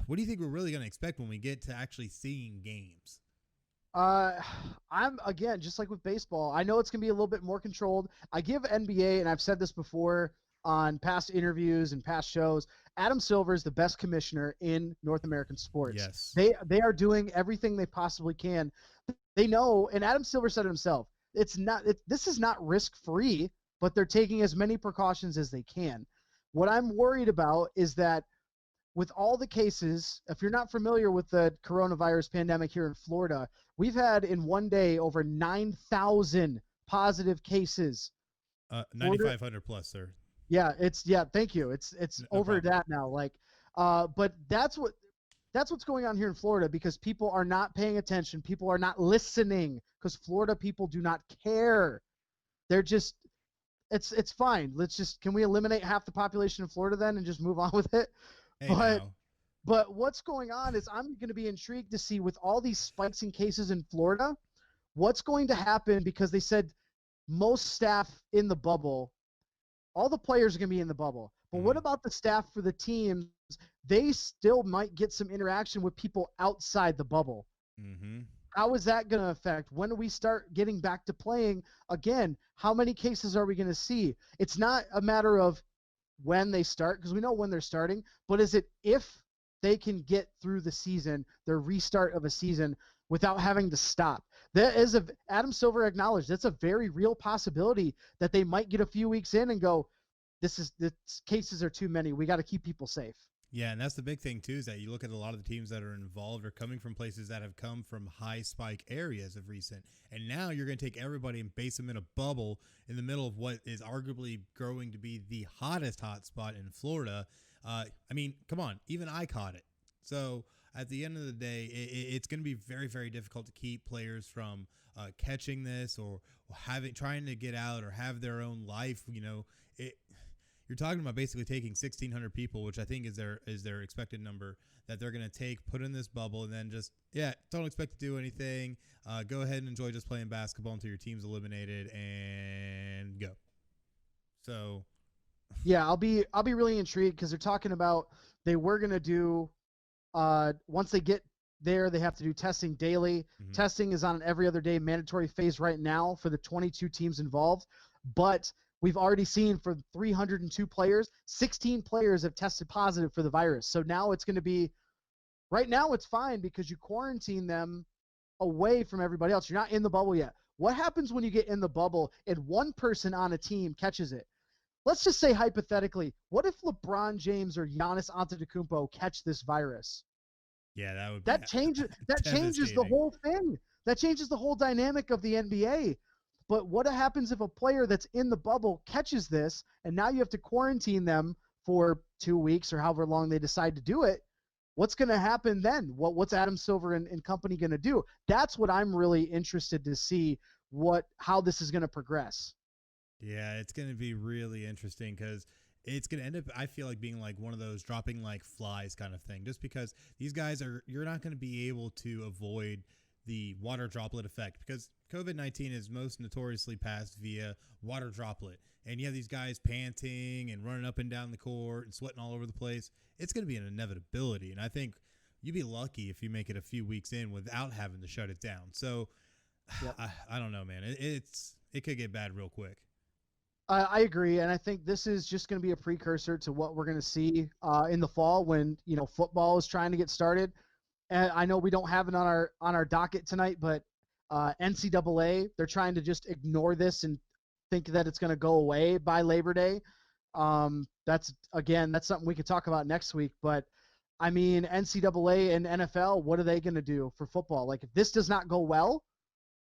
what do you think we're really going to expect when we get to actually seeing games? I'm, again, just like with baseball, I know it's going to be a little bit more controlled. I give NBA, and I've said this before on past interviews and past shows, Adam Silver is the best commissioner in North American sports. Yes. They are doing everything they possibly can. They know, and Adam Silver said it himself, this is not risk-free, but they're taking as many precautions as they can. What I'm worried about is that with all the cases, if you're not familiar with the coronavirus pandemic here in Florida, we've had in one day over 9,000 positive cases. 9,500 plus, sir. Yeah, thank you. It's No over problem. that now. But that's what's going on here in Florida, because people are not paying attention. People are not listening because Florida people do not care. They're just it's fine. Can we eliminate half the population of Florida then and just move on with it? Hey, But what's going on is I'm going to be intrigued to see with all these spikes in cases in Florida, what's going to happen, because they said most staff in the bubble, all the players are going to be in the bubble. But what about the staff for the teams? They still might get some interaction with people outside the bubble. Mm-hmm. How is that going to affect? When do we start getting back to playing again? How many cases are we going to see? It's not a matter of when they start, because we know when they're starting, but is it if they can get through the season, their restart of a season, without having to stop? That is Adam Silver acknowledged that's a very real possibility that they might get a few weeks in and go, this cases are too many. We got to keep people safe. Yeah, and that's the big thing, too, is that you look at a lot of the teams that are involved are coming from places that have come from high spike areas of recent. And now you're going to take everybody and base them in a bubble in the middle of what is arguably growing to be the hottest hotspot in Florida. I mean, come on, even I caught it. So at the end of the day, it's going to be very, very difficult to keep players from catching this or trying to get out or have their own life. You know, you're talking about basically taking 1,600 people, which I think is their expected number that they're going to take, put in this bubble, and then just, don't expect to do anything. Go ahead and enjoy just playing basketball until your team's eliminated and go. So, yeah, I'll be really intrigued, because they're talking about they were going to do once they get there, they have to do testing daily. Mm-hmm. Testing is on an every other day mandatory phase right now for the 22 teams involved, but we've already seen for 302 players, 16 players have tested positive for the virus. So now it's going to be – right now it's fine because you quarantine them away from everybody else. You're not in the bubble yet. What happens when you get in the bubble and one person on a team catches it? Let's just say hypothetically, what if LeBron James or Giannis Antetokounmpo catch this virus? Yeah, that would be changes the whole thing. That changes the whole dynamic of the NBA. But what happens if a player that's in the bubble catches this, and now you have to quarantine them for 2 weeks or however long they decide to do it? What's going to happen then? What's Adam Silver and company going to do? That's what I'm really interested to see, how this is going to progress. Yeah, it's going to be really interesting because it's going to end up, I feel like, being like one of those dropping like flies kind of thing, just because these guys you're not going to be able to avoid the water droplet effect, because COVID-19 is most notoriously passed via water droplet. And you have these guys panting and running up and down the court and sweating all over the place. It's going to be an inevitability. And I think you'd be lucky if you make it a few weeks in without having to shut it down. So yep. I don't know, man. It could get bad real quick. I agree, and I think this is just going to be a precursor to what we're going to see in the fall when football is trying to get started. And I know we don't have it on our docket tonight, but NCAA, they're trying to just ignore this and think that it's going to go away by Labor Day. That's something we could talk about next week. But I mean, NCAA and NFL, what are they going to do for football? Like, if this does not go well,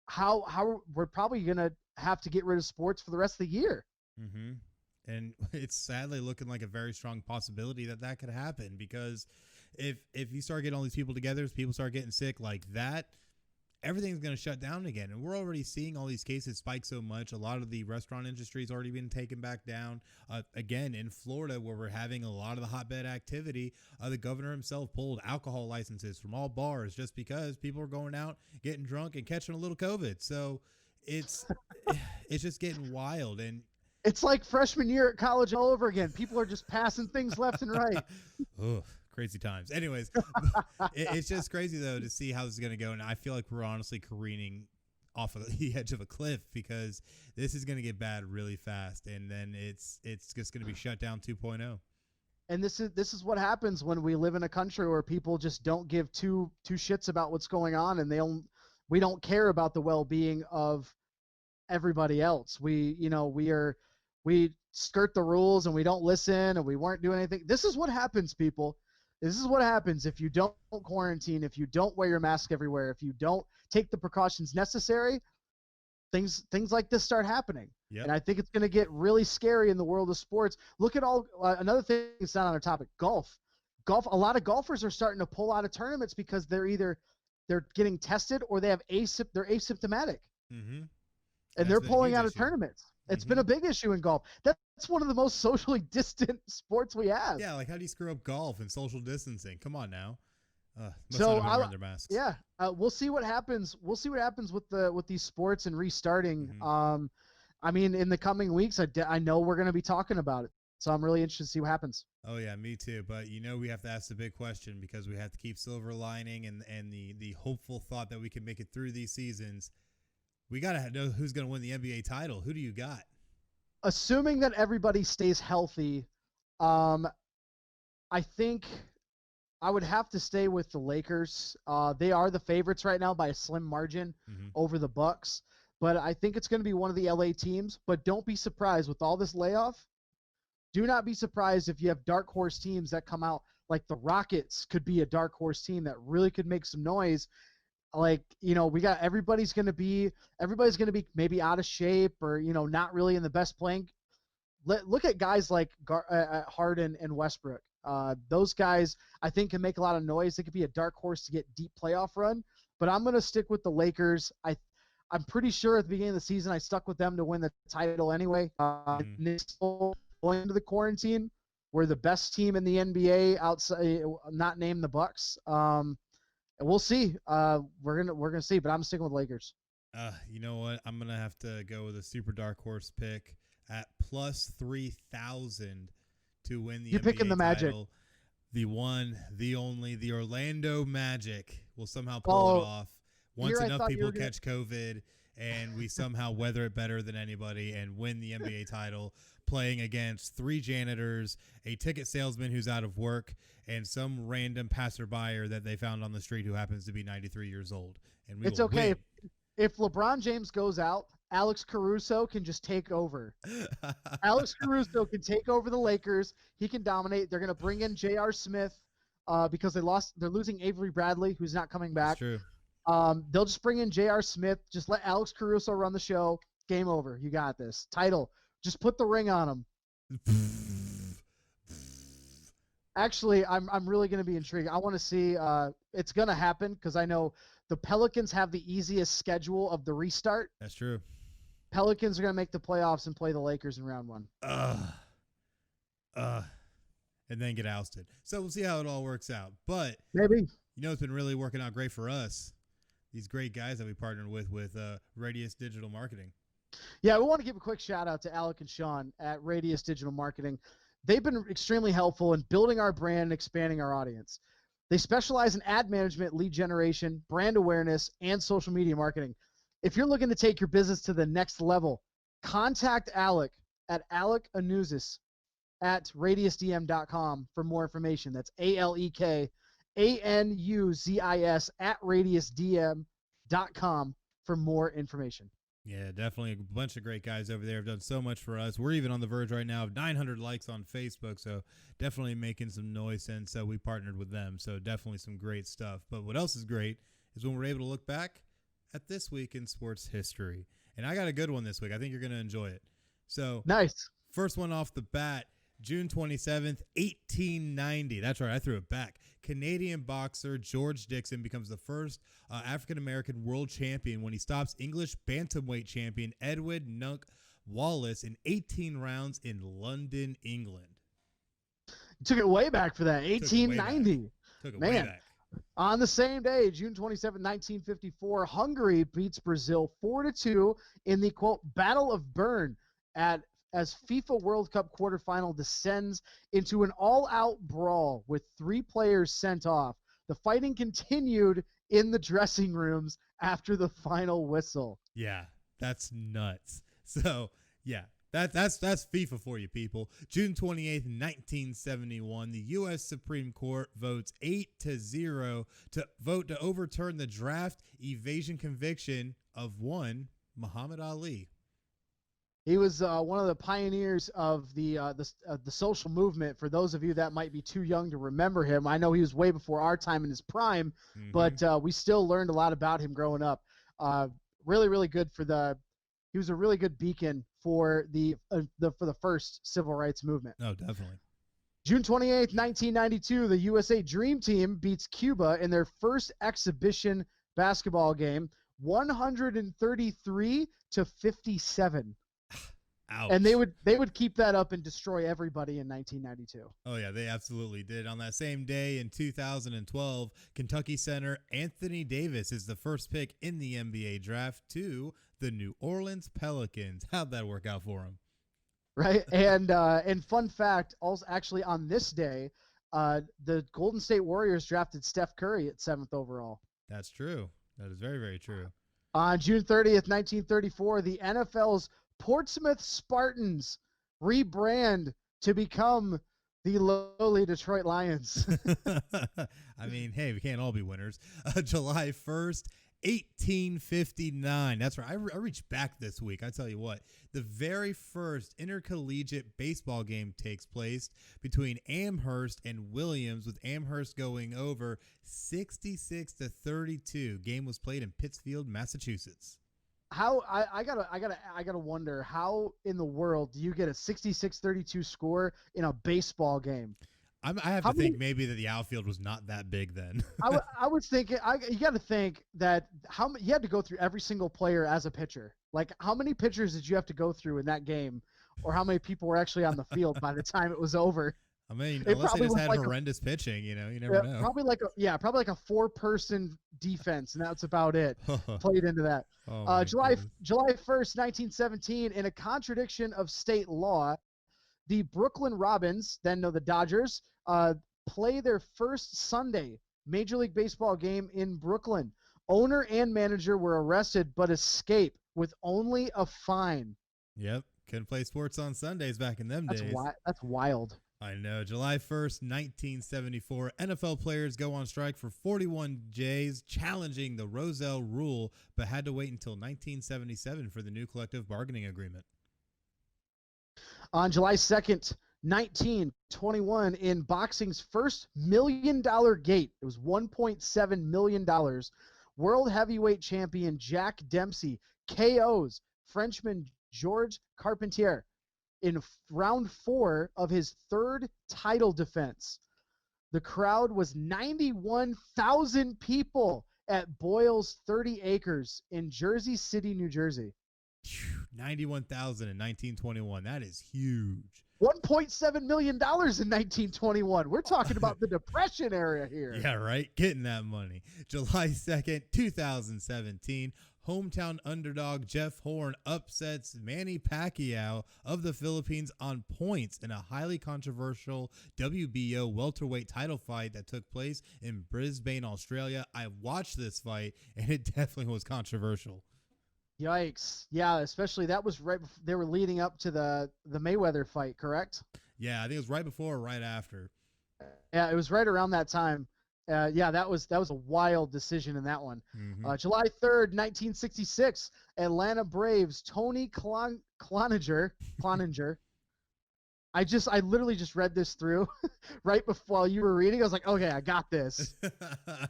how we're probably going to have to get rid of sports for the rest of the year. Mm-hmm. And it's sadly looking like a very strong possibility that could happen, because if you start getting all these people together, if people start getting sick like that, everything's going to shut down again. And we're already seeing all these cases spike so much. A lot of the restaurant industry has already been taken back down. Again, in Florida, where we're having a lot of the hotbed activity, the governor himself pulled alcohol licenses from all bars just because people are going out, getting drunk, and catching a little COVID. So it's just getting wild. And it's like freshman year at college all over again. People are just passing things left and right. Ugh, crazy times. Anyways, it's just crazy, though, to see how this is going to go. And I feel like we're honestly careening off of the edge of a cliff, because this is going to get bad really fast. And then it's just going to be shut down 2.0. And this is what happens when we live in a country where people just don't give two shits about what's going on, and we don't care about the well-being of everybody else. We skirt the rules and we don't listen, and we weren't doing anything. This is what happens, people. This is what happens if you don't quarantine, if you don't wear your mask everywhere, if you don't take the precautions necessary. Things like this start happening. Yep. And I think it's going to get really scary in the world of sports. Look at another thing that's not on our topic, golf. A lot of golfers are starting to pull out of tournaments because they're getting tested or they're asymptomatic. Mm-hmm. And they're pulling out of tournaments. It's been a big issue in golf. That's one of the most socially distant sports we have. Yeah, like how do you screw up golf and social distancing? Come on now. Must So not have been wearing their masks. Yeah, we'll see what happens. We'll see what happens with these sports and restarting. I mean, in the coming weeks, I know we're going to be talking about it. So I'm really interested to see what happens. Oh yeah, me too. But we have to ask the big question because we have to keep silver lining and the hopeful thought that we can make it through these seasons. We gotta know who's gonna win the NBA title. Who do you got? Assuming that everybody stays healthy, I think I would have to stay with the Lakers. They are the favorites right now by a slim margin over the Bucks. But I think it's going to be one of the LA teams. But don't be surprised with all this layoff. Do not be surprised if you have dark horse teams that come out. Like the Rockets could be a dark horse team that really could make some noise. Like, we got everybody's going to be maybe out of shape or, not really in the best playing. Look at guys like Harden and Westbrook. Those guys, I think, can make a lot of noise. They could be a dark horse to get deep playoff run. But I'm going to stick with the Lakers. I'm pretty sure at the beginning of the season I stuck with them to win the title anyway. Going into the quarantine, we're the best team in the NBA outside, not named the Bucks. We'll see. We're gonna see, but I'm sticking with Lakers. You know what? I'm gonna have to go with a super dark horse pick at plus 3,000 to win the You're NBA picking the Magic. title. The one, the only, the Orlando Magic will somehow pull it off. Once enough people catch COVID and we somehow weather it better than anybody and win the NBA title, playing against 3 janitors, a ticket salesman who's out of work, and some random passerby that they found on the street who happens to be 93 years old. And it's okay. If LeBron James goes out, Alex Caruso can just take over. Alex Caruso can take over the Lakers. He can dominate. They're going to bring in J.R. Smith because they're losing Avery Bradley, who's not coming back. That's true. They'll just bring in J.R. Smith. Just let Alex Caruso run the show. Game over. You got this. Title. Just put the ring on him. Actually, I'm really going to be intrigued. I want to see it's going to happen because I know the Pelicans have the easiest schedule of the restart. That's true. Pelicans are going to make the playoffs and play the Lakers in round 1. And then get ousted. So we'll see how it all works out. But maybe it's been really working out great for us. These great guys that we partnered with Radius Digital Marketing. Yeah, we want to give a quick shout out to Alec and Sean at Radius Digital Marketing. They've been extremely helpful in building our brand and expanding our audience. They specialize in ad management, lead generation, brand awareness, and social media marketing. If you're looking to take your business to the next level, contact Alec at AlecAnuzis@radiusdm.com for more information. That's ALEKANUZIS at radiusdm.com for more information. Yeah, definitely a bunch of great guys over there have done so much for us. We're even on the verge right now of 900 likes on Facebook, so definitely making some noise since we partnered with them. So definitely some great stuff. But what else is great is when we're able to look back at this week in sports history. And I got a good one this week. I think you're going to enjoy it. So nice. First one off the bat, June 27th, 1890. That's right, I threw it back. Canadian boxer George Dixon becomes the first African-American world champion when he stops English bantamweight champion Edwin Nunk Wallace in 18 rounds in London, England. You took it way back for that, 1890. Took it way back. On the same day, June 27, 1954, Hungary beats Brazil 4-2 in the, quote, Battle of Bern as FIFA World Cup quarterfinal descends into an all-out brawl with 3 players sent off. The fighting continued in the dressing rooms after the final whistle. Yeah, that's nuts. So, yeah, that's FIFA for you, people. June 28th, 1971, the U.S. Supreme Court votes 8-0 to vote to overturn the draft evasion conviction of one Muhammad Ali. He was one of the pioneers of the social movement. For those of you that might be too young to remember him, I know he was way before our time in his prime, but we still learned a lot about him growing up. Really, really good he was a really good beacon for the first civil rights movement. Oh, definitely. June 28th, 1992, the USA Dream Team beats Cuba in their first exhibition basketball game, 133-57. Ouch. And they would keep that up and destroy everybody in 1992. Oh, yeah, they absolutely did. On that same day in 2012, Kentucky center Anthony Davis is the first pick in the NBA draft to the New Orleans Pelicans. How'd that work out for him? Right. And fun fact, also actually on this day, the Golden State Warriors drafted Steph Curry at 7th overall. That's true. That is very, very true. On June 30th, 1934, the NFL's Portsmouth Spartans rebrand to become the lowly Detroit Lions. I mean, hey, we can't all be winners. July 1st, 1859. That's right. I reached back this week. I tell you what, the very first intercollegiate baseball game takes place between Amherst and Williams, with Amherst going over 66-32. Game was played in Pittsfield, Massachusetts. How I gotta wonder, how in the world do you get a 66-32 score in a baseball game? I have to think maybe that the outfield was not that big then. I was thinking, you got to think that you had to go through every single player as a pitcher. Like, how many pitchers did you have to go through in that game, or how many people were actually on the field by the time it was over? I mean, unless they just had horrendous pitching, you never know. Probably like a 4-person defense, and that's about it. Played into that. July 1st, 1917, in a contradiction of state law, the Brooklyn Robins, then the Dodgers, play their first Sunday Major League Baseball game in Brooklyn. Owner and manager were arrested but escape with only a fine. Yep, couldn't play sports on Sundays back in them days. That's wild. I know. July 1st, 1974, NFL players go on strike for 41 days, challenging the Roselle Rule, but had to wait until 1977 for the new collective bargaining agreement. On July 2nd, 1921, in boxing's first $1 million gate, it was $1.7 million, world heavyweight champion Jack Dempsey KOs Frenchman Georges Carpentier in round 4 of his third title defense. The crowd was 91,000 people at Boyle's 30 Acres in Jersey City, New Jersey. 91,000 in 1921. That is huge. $1.7 million in 1921. We're talking about the Depression era here. Yeah, right? Getting that money. July 2nd, 2017, hometown underdog Jeff Horn upsets Manny Pacquiao of the Philippines on points in a highly controversial WBO welterweight title fight that took place in Brisbane, Australia. I watched this fight, and it definitely was controversial. Yikes. Yeah, especially that was right before they were leading up to the Mayweather fight, correct? Yeah, I think it was right before or right after. Yeah, it was right around that time. That was a wild decision in that one. Mm-hmm. July 3rd, 1966, Atlanta Braves Tony Cloninger. I literally just read this through right before while you were reading. I was like, okay, I got this.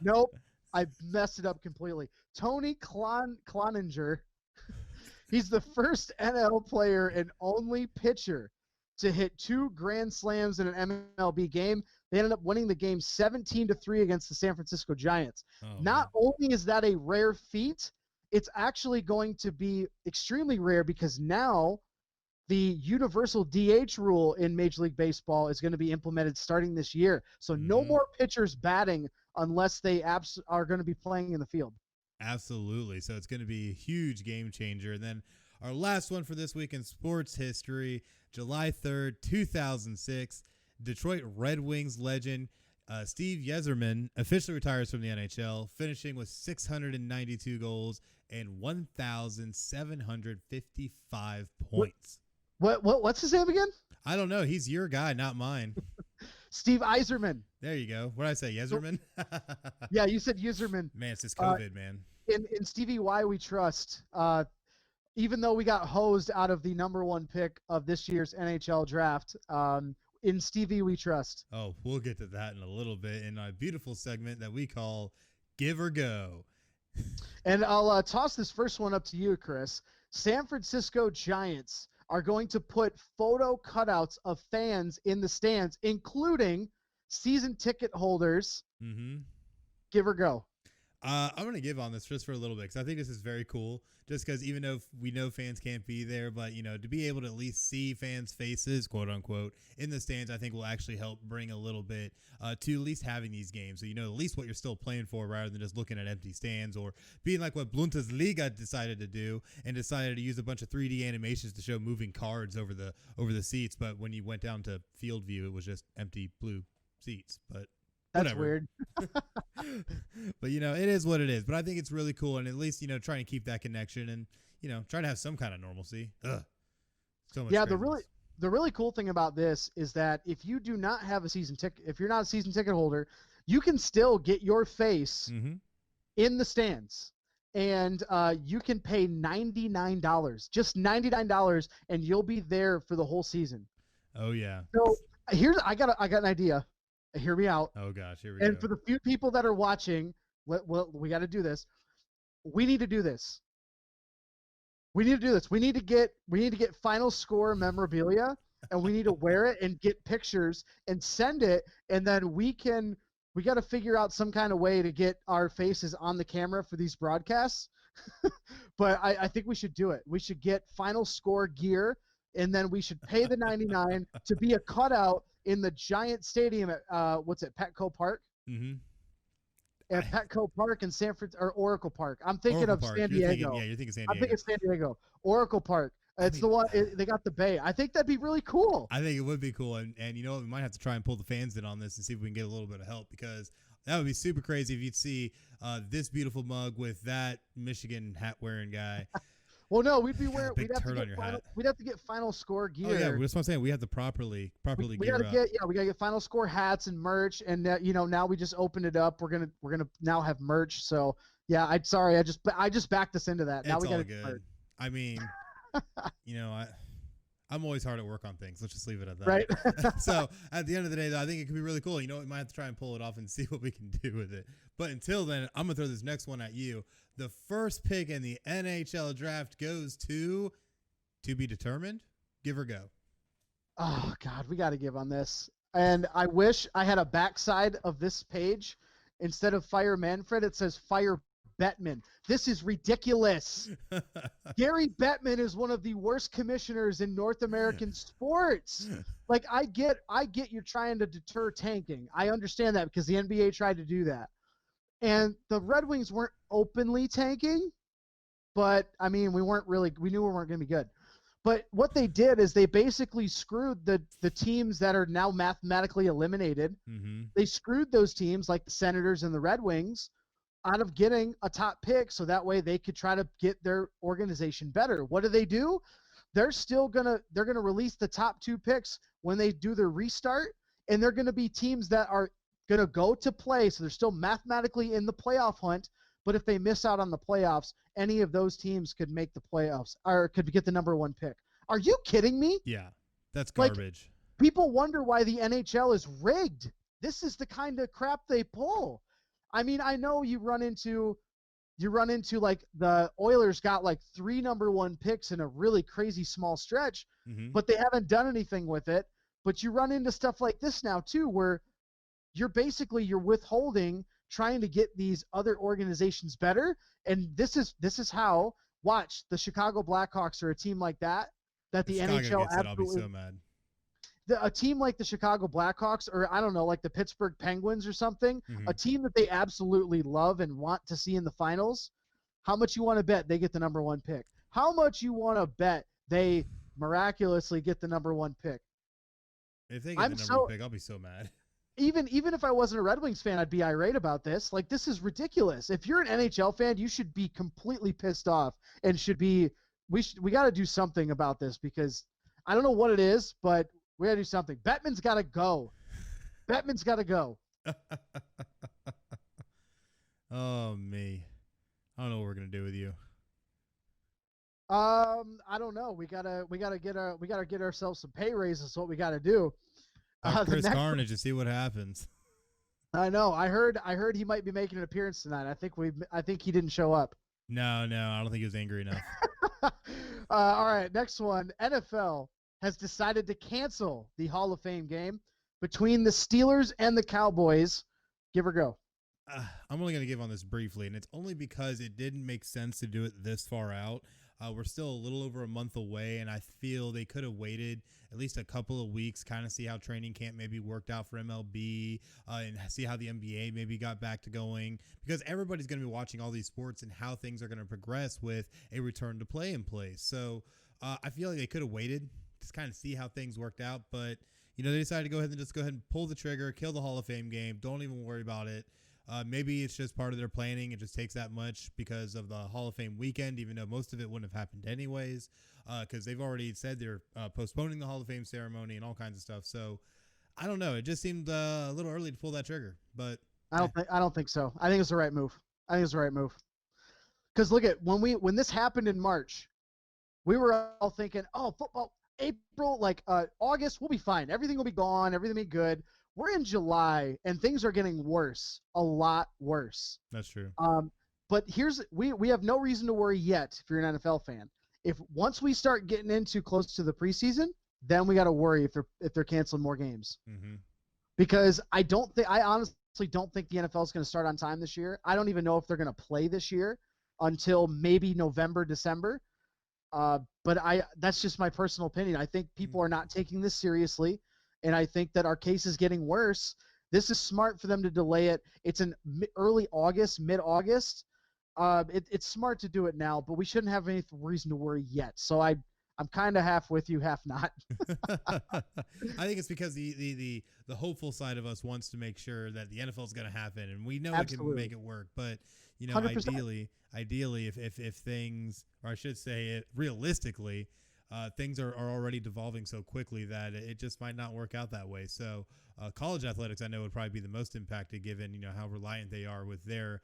Nope, I messed it up completely. Tony Cloninger. He's the first NL player and only pitcher to hit 2 grand slams in an MLB game. They ended up winning the game 17-3 against the San Francisco Giants. Not only is that a rare feat, it's actually going to be extremely rare because now the universal DH rule in Major League Baseball is going to be implemented starting this year. So no more pitchers batting unless they are going to be playing in the field. Absolutely. So it's going to be a huge game changer. And then our last one for this week in sports history, July 3rd, 2006, Detroit Red Wings legend Steve Yzerman officially retires from the NHL, finishing with 692 goals and 1,755 points. What's his name again? I don't know. He's your guy, not mine. Steve Yzerman. There you go. What did I say? Yzerman? Yeah, you said Yzerman. Man, it's just COVID, man. In Stevie Y we trust. Even though we got hosed out of the number 1 pick of this year's NHL draft, in Stevie we trust. Oh, we'll get to that in a little bit in our beautiful segment that we call Give or Go. And I'll toss this first one up to you, Chris. San Francisco Giants are going to put photo cutouts of fans in the stands, including season ticket holders. Mm-hmm. Give or go? I'm going to give on this just for a little bit because I think this is very cool. Just because even though we know fans can't be there, but, to be able to at least see fans' faces, quote unquote, in the stands, I think will actually help bring a little bit to at least having these games. So, at least what you're still playing for rather than just looking at empty stands or being like what Bundesliga decided to do and decided to use a bunch of 3D animations to show moving cards over the seats. But when you went down to field view, it was just empty blue seats. But That's whatever. weird. But it is what it is. But I think it's really cool, and at least trying to keep that connection and try to have some kind of normalcy. Ugh. So much. Yeah, craziness. the really cool thing about this is that if you do not have a season ticket, if you're not a season ticket holder, you can still get your face in the stands, and you can pay $99, just $99, and you'll be there for the whole season. Oh yeah. So I got an idea. Hear me out. Oh gosh, here we go. And for the few people that are watching, we got to do this. We need to do this. We need to get Final Score memorabilia, and we need to wear it and get pictures and send it, and then we got to figure out some kind of way to get our faces on the camera for these broadcasts. But I think we should do it. We should get Final Score gear, and then we should pay the $99 to be a cutout in the giant stadium at Petco Park. Mm-hmm. At Petco Park in San Francisco, or Oracle Park. I'm thinking of San Diego. You're thinking San Diego. I'm thinking San Diego. Oracle Park. It's the one they got the bay. I think that'd be really cool. I think it would be cool, and we might have to try and pull the fans in on this and see if we can get a little bit of help, because that would be super crazy if you'd see this beautiful mug with that Michigan hat wearing guy. Well, no, we'd be wearing. Big turd on your hat. We'd have to get Final Score gear. Oh yeah, that's what I'm saying. We have to properly we gear gotta up. we gotta get Final Score hats and merch, and now we just opened it up. We're gonna now have merch. So yeah, I just backed us into that. Now It's we gotta all get good. merch. I mean, I'm always hard at work on things. Let's just leave it at that. Right. So at the end of the day, though, I think it could be really cool. We might have to try and pull it off and see what we can do with it. But until then, I'm gonna throw this next one at you. The first pick in the NHL draft goes to be determined. Give or go. Oh God, we got to give on this. And I wish I had a backside of this page. Instead of Fire Manfred, it says Fire Bettman. This is ridiculous. Gary Bettman is one of the worst commissioners in North American sports. Like, I get you're trying to deter tanking. I understand that because the NBA tried to do that. And the Red Wings weren't openly tanking, but I mean, we knew we weren't going to be good. But what they did is they basically screwed the teams that are now mathematically eliminated. Mm-hmm. They screwed those teams like the Senators and the Red Wings out of getting a top pick, so that way they could try to get their organization better. What do? They're gonna release the top 2 picks when they do their restart, and they're gonna be teams that are gonna go to play, so they're still mathematically in the playoff hunt. But if they miss out on the playoffs, any of those teams could make the playoffs or could get the number 1 pick. Are you kidding me? Yeah, that's garbage. People wonder why the NHL is rigged. This is the kind of crap they pull. I mean, I know you run into like the Oilers got like 3 number 1 picks in a really crazy small stretch, but they haven't done anything with it. But you run into stuff like this now too, where you're withholding, trying to get these other organizations better. And this is how, watch, the Chicago Blackhawks are a team like that the Chicago NHL gets it, absolutely. I'll be so mad. A team like the Chicago Blackhawks, or I don't know, like the Pittsburgh Penguins or something, a team that they absolutely love and want to see in the finals. How much you want to bet they get the number 1 pick? How much you want to bet they miraculously get the number 1 pick? If they get the number 1 pick, I'll be so mad. Even if I wasn't a Red Wings fan, I'd be irate about this. Like, this is ridiculous. If you're an NHL fan, you should be completely pissed off and we got to do something about this, because I don't know what it is, but we got to do something. Bettman's got to go. Bettman's got to go. Oh, me. I don't know what we're going to do with you. I don't know. We gotta get ourselves some pay raises. Is what we gotta do. Chris Carnage and see what happens. I know. I heard he might be making an appearance tonight. I think he didn't show up. No, I don't think he was angry enough. All right, next one. NFL has decided to cancel the Hall of Fame game between the Steelers and the Cowboys. Give or go. I'm only going to give on this briefly, and it's only because it didn't make sense to do it this far out. We're still a little over a month away, and I feel they could have waited at least a couple of weeks, kind of see how training camp maybe worked out for MLB, and see how the NBA maybe got back to going, because everybody's going to be watching all these sports and how things are going to progress with a return to play in place. So I feel like they could have waited to kind of see how things worked out, but they decided to go ahead and pull the trigger, kill the Hall of Fame game. Don't even worry about it. Maybe it's just part of their planning. It just takes that much because of the Hall of Fame weekend, even though most of it wouldn't have happened anyways, because they've already said they're postponing the Hall of Fame ceremony and all kinds of stuff. So I don't know. It just seemed a little early to pull that trigger, but I don't think so. I think it's the right move. Because look at when this happened in March, we were all thinking, oh, football, April, August, we'll be fine. Everything will be gone. Everything will be good. We're in July, and things are getting worse, a lot worse. That's true. But we have no reason to worry yet if you're an NFL fan. Once we start getting into close to the preseason, then we got to worry if they're canceling more games. Mm-hmm. Because I honestly don't think the NFL is going to start on time this year. I don't even know if they're going to play this year until maybe November, December. But that's just my personal opinion. I think people are not taking this seriously. And I think that our case is getting worse. This is smart for them to delay it. It's in early August, mid-August. It's smart to do it now, but we shouldn't have any reason to worry yet. So I'm kind of half with you, half not. I think it's because the hopeful side of us wants to make sure that the NFL is going to happen, and we know Absolutely. It can make it work. But 100%. ideally, if things, or I should say it realistically, things are already devolving so quickly that it just might not work out that way. So college athletics, I know, would probably be the most impacted given, how reliant they are with their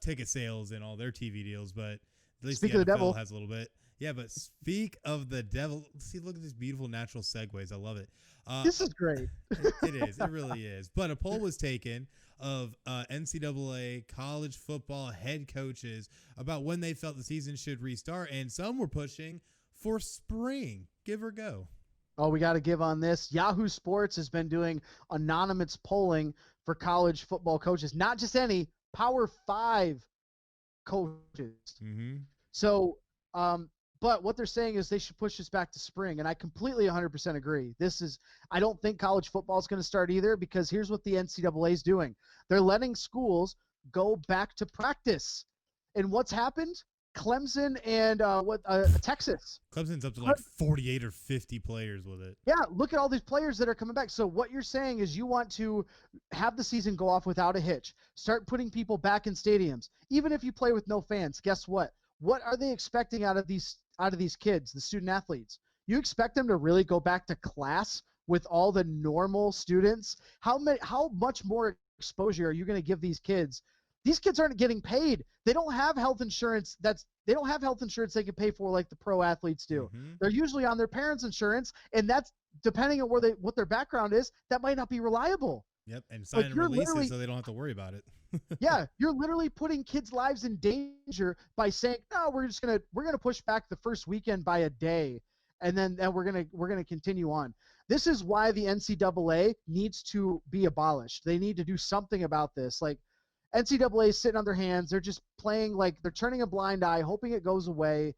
ticket sales and all their TV deals. But at least Speak the of the NFL devil. has a little bit. Yeah, but speak of the devil. See, look at these beautiful natural segues. I love it. This is great. It is. It really is. But a poll was taken of NCAA college football head coaches about when they felt the season should restart, and some were pushing for spring. Give or go. Oh, we got to give on this. Yahoo Sports has been doing anonymous polling for college football coaches, not just any Power 5 coaches. Mm-hmm. So, but what they're saying is they should push this back to spring, and I completely 100% agree. I don't think college football is going to start either, because here's what the NCAA is doing. They're letting schools go back to practice. And what's happened? Clemson and Texas. Clemson's up to like 48 or 50 players with it. Yeah, look at all these players that are coming back. So what you're saying is you want to have the season go off without a hitch. Start putting people back in stadiums. Even if you play with no fans, guess what? What are they expecting out of these kids, the student athletes? You expect them to really go back to class with all the normal students? How much more exposure are you going to give these kids? These kids aren't getting paid. They don't have health insurance. They don't have health insurance they can pay for like the pro athletes do. Mm-hmm. They're usually on their parents' insurance, and that's depending on what their background is. That might not be reliable. Yep, and sign and releases so they don't have to worry about it. Yeah, you're literally putting kids' lives in danger by saying, "No, we're gonna push back the first weekend by a day, and then we're gonna continue on." This is why the NCAA needs to be abolished. They need to do something about this. Like, NCAA is sitting on their hands. They're just playing like they're turning a blind eye, hoping it goes away.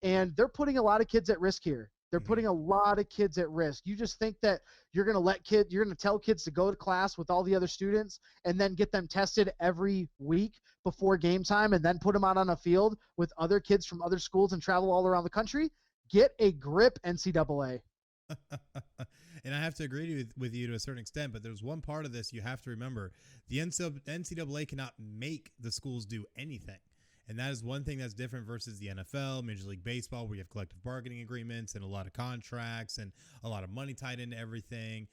And they're putting a lot of kids at risk here. They're putting a lot of kids at risk. You just think that you're going to tell kids to go to class with all the other students and then get them tested every week before game time and then put them out on a field with other kids from other schools and travel all around the country? Get a grip, NCAA. And I have to agree with you to a certain extent, but there's one part of this you have to remember. The NCAA cannot make the schools do anything. And that is one thing that's different versus the NFL, Major League Baseball, where you have collective bargaining agreements and a lot of contracts and a lot of money tied into everything.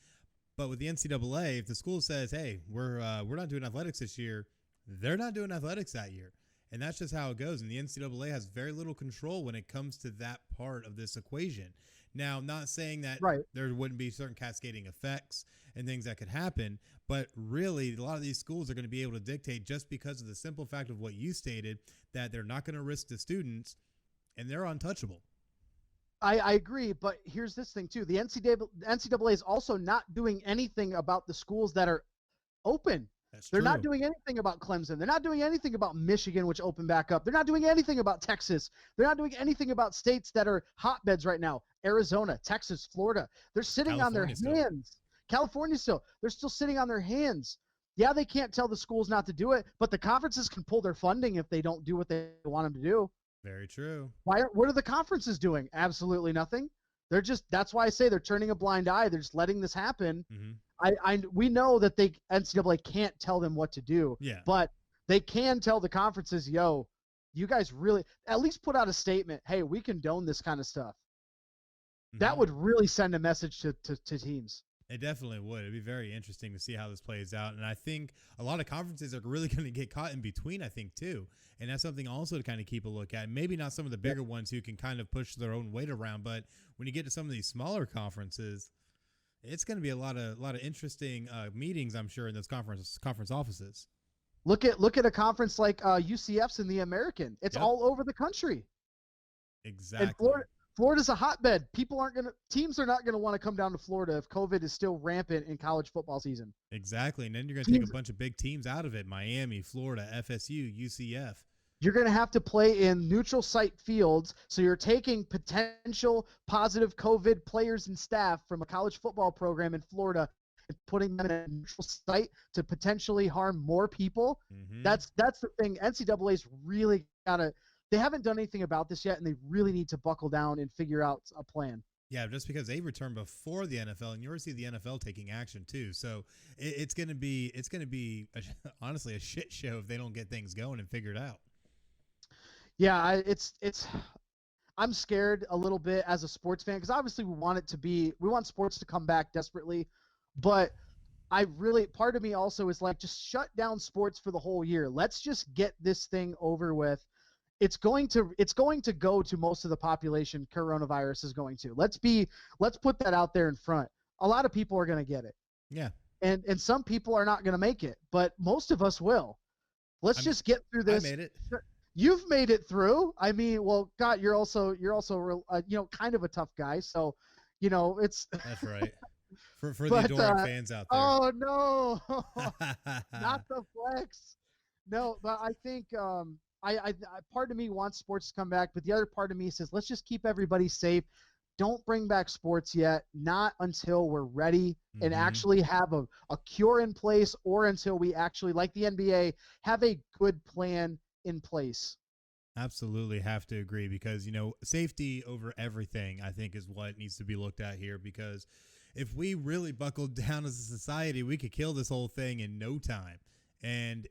But with the NCAA, if the school says, hey, we're not doing athletics this year, they're not doing athletics that year. And that's just how it goes. And the NCAA has very little control when it comes to that part of this equation. Now, not saying that there wouldn't be certain cascading effects and things that could happen, but really a lot of these schools are going to be able to dictate just because of the simple fact of what you stated, that they're not going to risk the students and they're untouchable. I agree, but here's this thing too. The NCAA is also not doing anything about the schools that are open. They're not doing anything about Clemson. They're not doing anything about Michigan, which opened back up. They're not doing anything about Texas. They're not doing anything about states that are hotbeds right now. Arizona, Texas, Florida. They're sitting on their hands. California still. They're still sitting on their hands. Yeah, they can't tell the schools not to do it, but the conferences can pull their funding if they don't do what they want them to do. Very true. What are the conferences doing? Absolutely nothing. That's why I say they're turning a blind eye. They're just letting this happen. We know that NCAA can't tell them what to do, but they can tell the conferences, yo, you guys really at least put out a statement. Hey, we condone this kind of stuff. That would really send a message to teams. It definitely would. It'd be very interesting to see how this plays out. And I think a lot of conferences are really going to get caught in between, I think, too. And that's something also to kind of keep a look at. Maybe not some of the bigger ones who can kind of push their own weight around, but when you get to some of these smaller conferences, it's going to be a lot of interesting meetings, I'm sure, in those conference offices. Look at a conference like UCF's in the American. It's all over the country. Exactly. And Florida's a hotbed. Teams are not going to want to come down to Florida if COVID is still rampant in college football season. Exactly. And then you're going to take a bunch of big teams out of it. Miami, Florida, FSU, UCF. You're going to have to play in neutral site fields. So you're taking potential positive COVID players and staff from a college football program in Florida and putting them in a neutral site to potentially harm more people. That's the thing. NCAA's really got to – they haven't done anything about this yet, and they really need to buckle down and figure out a plan. Yeah, just because they returned before the NFL, and you already see the NFL taking action too. So it's going to be honestly a shit show if they don't get things going and figured out. Yeah, I'm scared a little bit as a sports fan because obviously we want sports to come back desperately, but part of me also is like, just shut down sports for the whole year. Let's just get this thing over with. It's going to go to most of the population. Coronavirus is going to. Let's put that out there in front. A lot of people are going to get it. Yeah. And some people are not going to make it, but most of us will. Let's just get through this. I made it. You've made it through. I mean, well, God, you're also kind of a tough guy. So, it's. That's right. For the adoring fans out there. Oh no, not the flex. No, but I think I part of me wants sports to come back, but the other part of me says let's just keep everybody safe. Don't bring back sports yet, not until we're ready and actually have a cure in place, or until we actually, like the NBA, have a good plan in place. Absolutely have to agree, because safety over everything, I think, is what needs to be looked at here, because if we really buckled down as a society, we could kill this whole thing in no time. And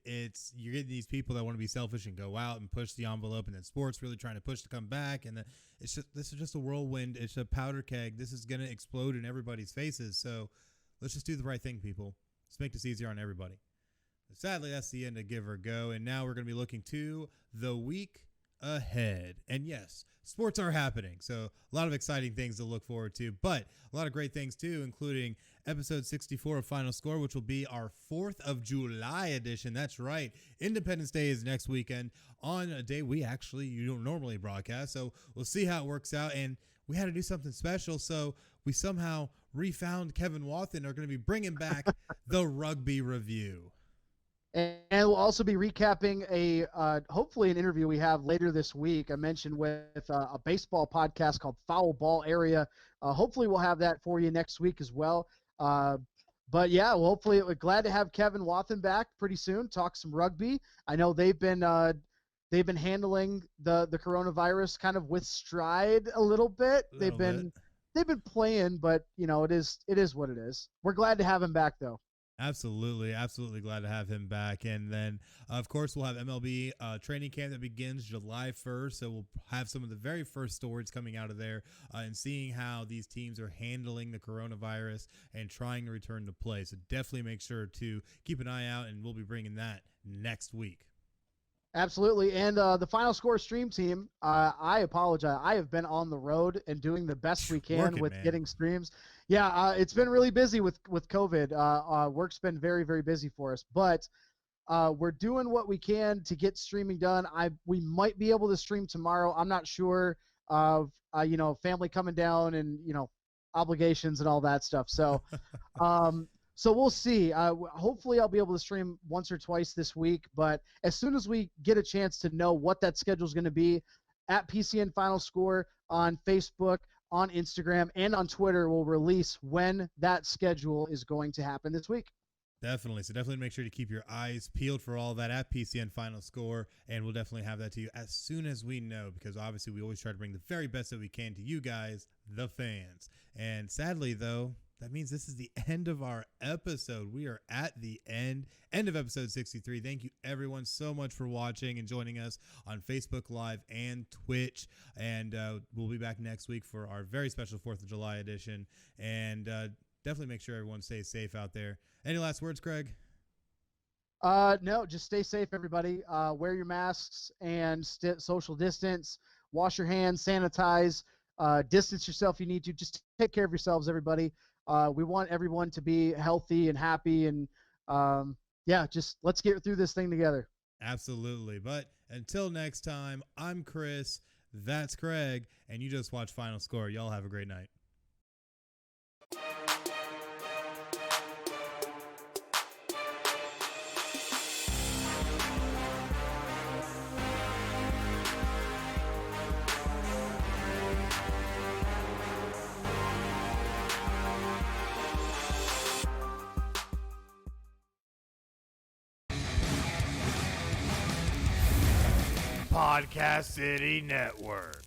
you're getting these people that want to be selfish and go out and push the envelope, and then sports really trying to push to come back. And this is just a whirlwind. It's a powder keg. This is going to explode in everybody's faces. So let's just do the right thing, people. Let's make this easier on everybody. But sadly, that's the end of Give or Go. And now we're going to be looking to the week ahead. And yes, sports are happening, so a lot of exciting things to look forward to, but a lot of great things too, including episode 64 of Final Score, which will be our 4th of July edition. That's right, Independence Day is next weekend, on a day you don't normally broadcast, so we'll see how it works out. And we had to do something special, so we somehow refound Kevin Wathen, are going to be bringing back the rugby review. And we'll also be recapping hopefully an interview we have later this week. I mentioned with a baseball podcast called Foul Ball Area. Hopefully we'll have that for you next week as well. But yeah, well, hopefully we're glad to have Kevin Wathen back pretty soon. Talk some rugby. I know they've been handling the coronavirus kind of with stride a little bit. They've been playing, but it is what it is. We're glad to have him back though. Absolutely glad to have him back. And then, of course, we'll have MLB training camp that begins July 1st. So we'll have some of the very first stories coming out of there and seeing how these teams are handling the coronavirus and trying to return to play. So definitely make sure to keep an eye out, and we'll be bringing that next week. Absolutely. And the Final Score stream team, I apologize. I have been on the road and doing the best we can getting streams. Yeah, it's been really busy with COVID. Work's been very, very busy for us. But we're doing what we can to get streaming done. We might be able to stream tomorrow. I'm not sure of, family coming down and, obligations and all that stuff. So So we'll see. Hopefully I'll be able to stream once or twice this week, but as soon as we get a chance to know what that schedule is going to be, at PCN Final Score on Facebook, on Instagram, and on Twitter, we'll release when that schedule is going to happen this week. Definitely. So definitely make sure to keep your eyes peeled for all that at PCN Final Score, and we'll definitely have that to you as soon as we know, because obviously we always try to bring the very best that we can to you guys, the fans. And sadly, though, that means this is the end of our episode. We are at the end of episode 63. Thank you, everyone, so much for watching and joining us on Facebook Live and Twitch. And we'll be back next week for our very special 4th of July edition. And definitely make sure everyone stays safe out there. Any last words, Craig? No, just stay safe, everybody. Wear your masks and social distance. Wash your hands, sanitize, distance yourself if you need to. Just take care of yourselves, everybody. We want everyone to be healthy and happy, and just let's get through this thing together. Absolutely. But until next time, I'm Chris, that's Craig, and you just watched Final Score. Y'all have a great night. Podcast City Network.